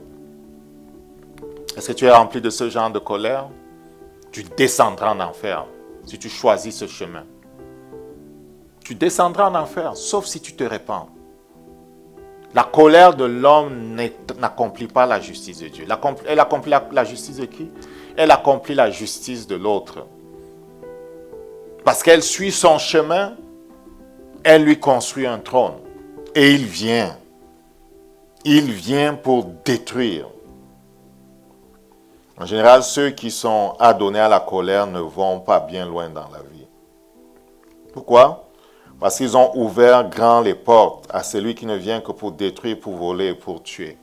Est-ce que tu es rempli de ce genre de colère? Tu descendras en enfer si tu choisis ce chemin. Tu descendras en enfer, sauf si tu te répands. La colère de l'homme n'accomplit pas la justice de Dieu. Elle accomplit la justice de qui? Elle accomplit la justice de l'autre. Parce qu'elle suit son chemin, elle lui construit un trône. Et il vient. Il vient pour détruire. En général, ceux qui sont adonnés à la colère ne vont pas bien loin dans la vie. Pourquoi? Parce qu'ils ont ouvert grand les portes à celui qui ne vient que pour détruire, pour voler et pour tuer.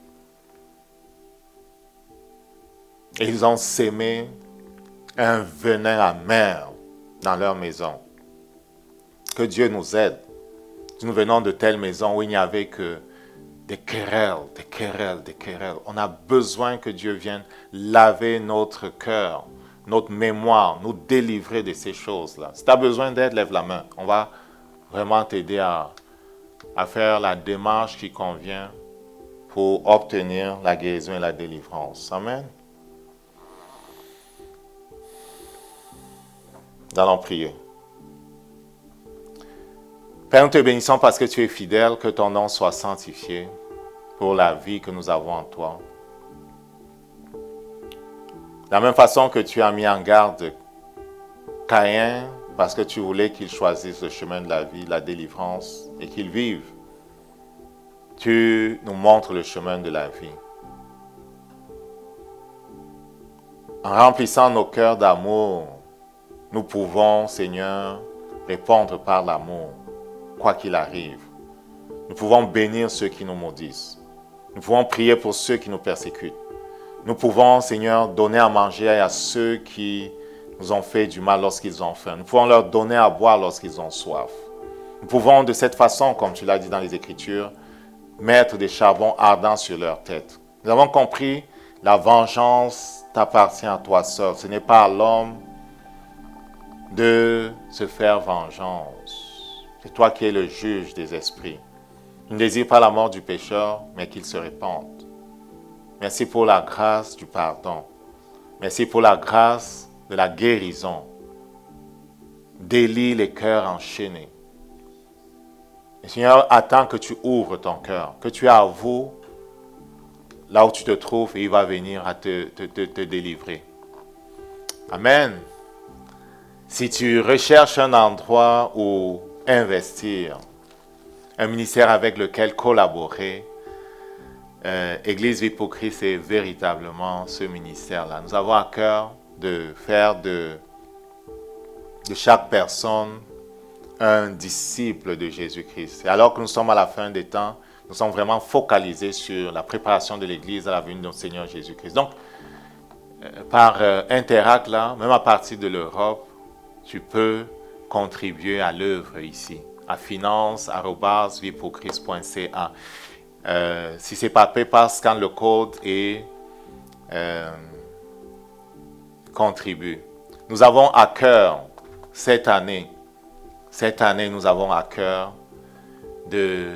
Et ils ont sémé un venin amer dans leur maison. Que Dieu nous aide. Nous venons de telles maisons où il n'y avait que des querelles, des querelles, des querelles. On a besoin que Dieu vienne laver notre cœur, notre mémoire, nous délivrer de ces choses-là. Si tu as besoin d'aide, lève la main. On va vraiment t'aider à faire la démarche qui convient pour obtenir la guérison et la délivrance. Amen. Nous allons prier. Père, nous te bénissons parce que tu es fidèle, que ton nom soit sanctifié pour la vie que nous avons en toi. De la même façon que tu as mis en garde Caïn, parce que tu voulais qu'il choisisse le chemin de la vie, la délivrance, et qu'il vive, tu nous montres le chemin de la vie. En remplissant nos cœurs d'amour, nous pouvons, Seigneur, répondre par l'amour, quoi qu'il arrive. Nous pouvons bénir ceux qui nous maudissent. Nous pouvons prier pour ceux qui nous persécutent. Nous pouvons, Seigneur, donner à manger à ceux qui nous ont fait du mal lorsqu'ils ont faim. Nous pouvons leur donner à boire lorsqu'ils ont soif. Nous pouvons de cette façon, comme tu l'as dit dans les Écritures, mettre des charbons ardents sur leur tête. Nous avons compris, la vengeance t'appartient à toi seul. Ce n'est pas à l'homme de se faire vengeance. C'est toi qui es le juge des esprits. Tu ne désires pas la mort du pécheur, mais qu'il se répande. Merci pour la grâce du pardon. Merci pour la grâce de la guérison. Délie les cœurs enchaînés. Le Seigneur attend que tu ouvres ton cœur, que tu avoues là où tu te trouves et il va venir à te délivrer. Amen. Si tu recherches un endroit où investir, un ministère avec lequel collaborer, Église Vie pour Christ est véritablement ce ministère-là. Nous avons à cœur de faire de chaque personne un disciple de Jésus-Christ. Et alors que nous sommes à la fin des temps, nous sommes vraiment focalisés sur la préparation de l'Église à la venue de notre Seigneur Jésus-Christ. Donc, par Interact, là, même à partir de l'Europe, tu peux contribuer à l'œuvre ici, à finance@vipourchrist.ca. Si ce n'est pas PayPal, scanne le code et contribue. Nous avons à cœur, cette année, nous avons à cœur de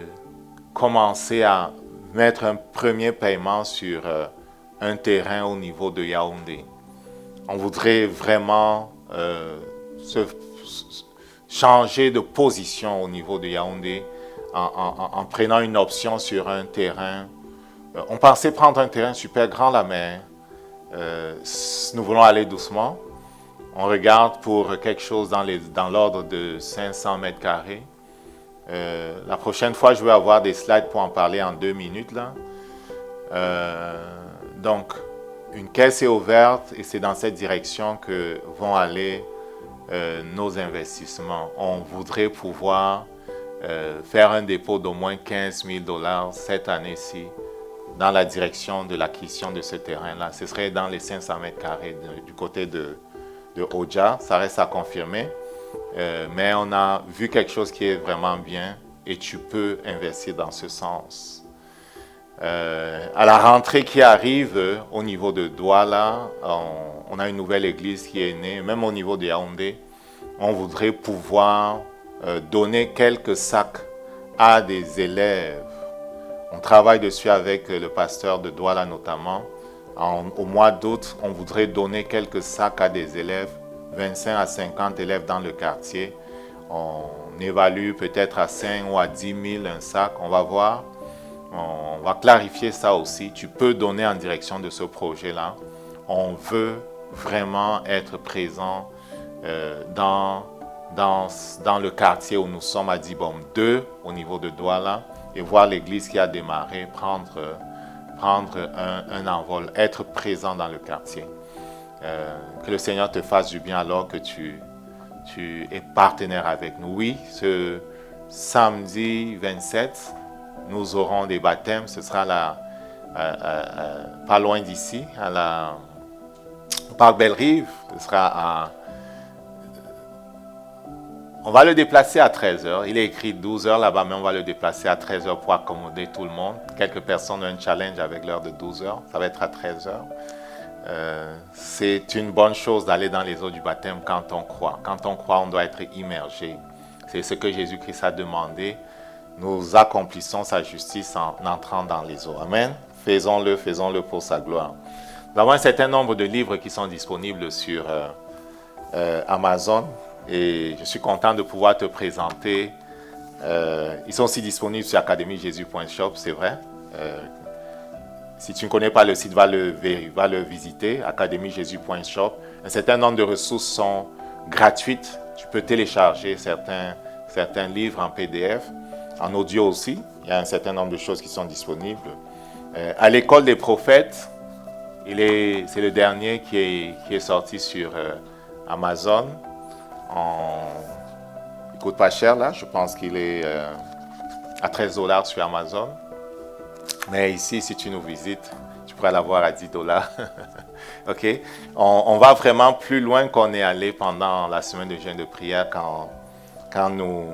commencer à mettre un premier paiement sur un terrain au niveau de Yaoundé. On voudrait vraiment changer de position au niveau de Yaoundé en prenant une option sur un terrain. On pensait prendre un terrain super grand là, mais nous voulons aller doucement. On regarde pour quelque chose dans l'ordre de 500 mètres carrés. La prochaine fois, je vais avoir des slides pour en parler en 2 minutes. Là. Donc, une caisse est ouverte et c'est dans cette direction que vont aller nos investissements. On voudrait pouvoir faire un dépôt d'au moins 15 000 $ cette année-ci dans la direction de l'acquisition de ce terrain-là. Ce serait dans les 500 mètres carrés du côté de Oja. Ça reste à confirmer. Mais on a vu quelque chose qui est vraiment bien et tu peux investir dans ce sens. À la rentrée qui arrive au niveau de Douala, on a une nouvelle église qui est née, même au niveau de Yaoundé. On voudrait pouvoir donner quelques sacs à des élèves. On travaille dessus avec le pasteur de Douala notamment. Au mois d'août, on voudrait donner quelques sacs à des élèves, 25 à 50 élèves dans le quartier. On évalue peut-être à 5 ou à 10 000 un sac, on va voir. On va clarifier ça aussi. Tu peux donner en direction de ce projet-là. On veut vraiment être présent dans le quartier où nous sommes à Dibom 2, au niveau de Douala, et voir l'église qui a démarré, prendre un envol, être présent dans le quartier. Que le Seigneur te fasse du bien alors que tu es partenaire avec nous. Oui, ce samedi 27, nous aurons des baptêmes. Ce sera pas loin d'ici, au parc Belle-Rive. Ce sera on va le déplacer à 13h. Il est écrit 12h là-bas, mais on va le déplacer à 13h pour accommoder tout le monde. Quelques personnes ont un challenge avec l'heure de 12h. Ça va être à 13h. C'est une bonne chose d'aller dans les eaux du baptême quand on croit. Quand on croit, on doit être immergé. C'est ce que Jésus-Christ a demandé. Nous accomplissons sa justice en entrant dans les eaux. Amen. Faisons-le pour sa gloire. Nous avons un certain nombre de livres qui sont disponibles sur Amazon. Et je suis content de pouvoir te présenter. Ils sont aussi disponibles sur academiejesus.shop, c'est vrai. Si tu ne connais pas le site, va le visiter, academiejesus.shop. Un certain nombre de ressources sont gratuites. Tu peux télécharger certains livres en PDF, en audio aussi. Il y a un certain nombre de choses qui sont disponibles. À l'école des prophètes, c'est le dernier qui est sorti sur Amazon. Il ne coûte pas cher là, je pense qu'il est à 13 $ sur Amazon. Mais ici, si tu nous visites, tu pourras l'avoir à 10 $. OK? On va vraiment plus loin qu'on est allé pendant la semaine de jeûne de prière quand nous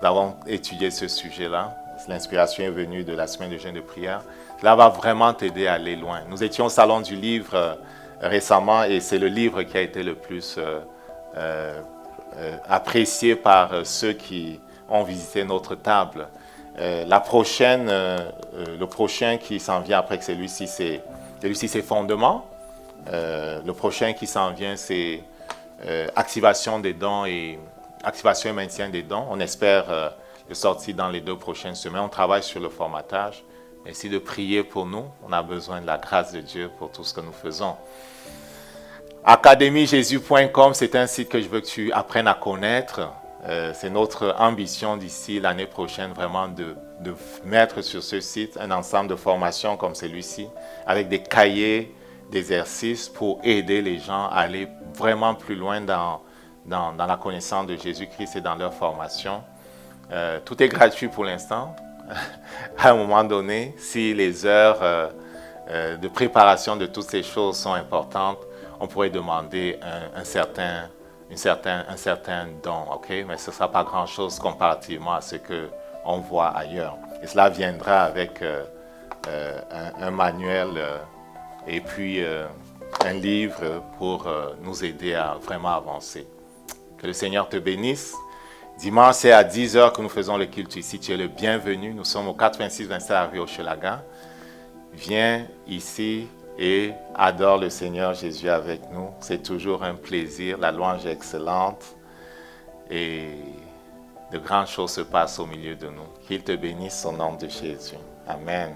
avons étudié ce sujet-là. L'inspiration est venue de la semaine de jeûne de prière. Cela va vraiment t'aider à aller loin. Nous étions au Salon du Livre récemment et c'est le livre qui a été le plus apprécié par ceux qui ont visité notre table. Le prochain qui s'en vient après que celui-ci, c'est Celui-ci, c'est fondement. Le prochain qui s'en vient, c'est activation des dons et activation et maintien des dons. On espère le sortir dans les 2 prochaines semaines. On travaille sur le formatage. Merci de prier pour nous. On a besoin de la grâce de Dieu pour tout ce que nous faisons. academiejesus.com, c'est un site que je veux que tu apprennes à connaître. C'est notre ambition d'ici l'année prochaine, vraiment de mettre sur ce site un ensemble de formations comme celui-ci, avec des cahiers d'exercices pour aider les gens à aller vraiment plus loin dans la connaissance de Jésus-Christ et dans leur formation. Tout est gratuit pour l'instant. À un moment donné, si les heures de préparation de toutes ces choses sont importantes, on pourrait demander un certain don, ok? Mais ce ne sera pas grand-chose comparativement à ce qu'on voit ailleurs. Et cela viendra avec un manuel et puis un livre pour nous aider à vraiment avancer. Que le Seigneur te bénisse. Dimanche, c'est à 10h que nous faisons le culte ici. Tu es le bienvenu. Nous sommes au 86-27 rue Hochelaga. Viens ici et adore le Seigneur Jésus avec nous. C'est toujours un plaisir. La louange est excellente. Et de grandes choses se passent au milieu de nous. Qu'il te bénisse au nom de Jésus. Amen.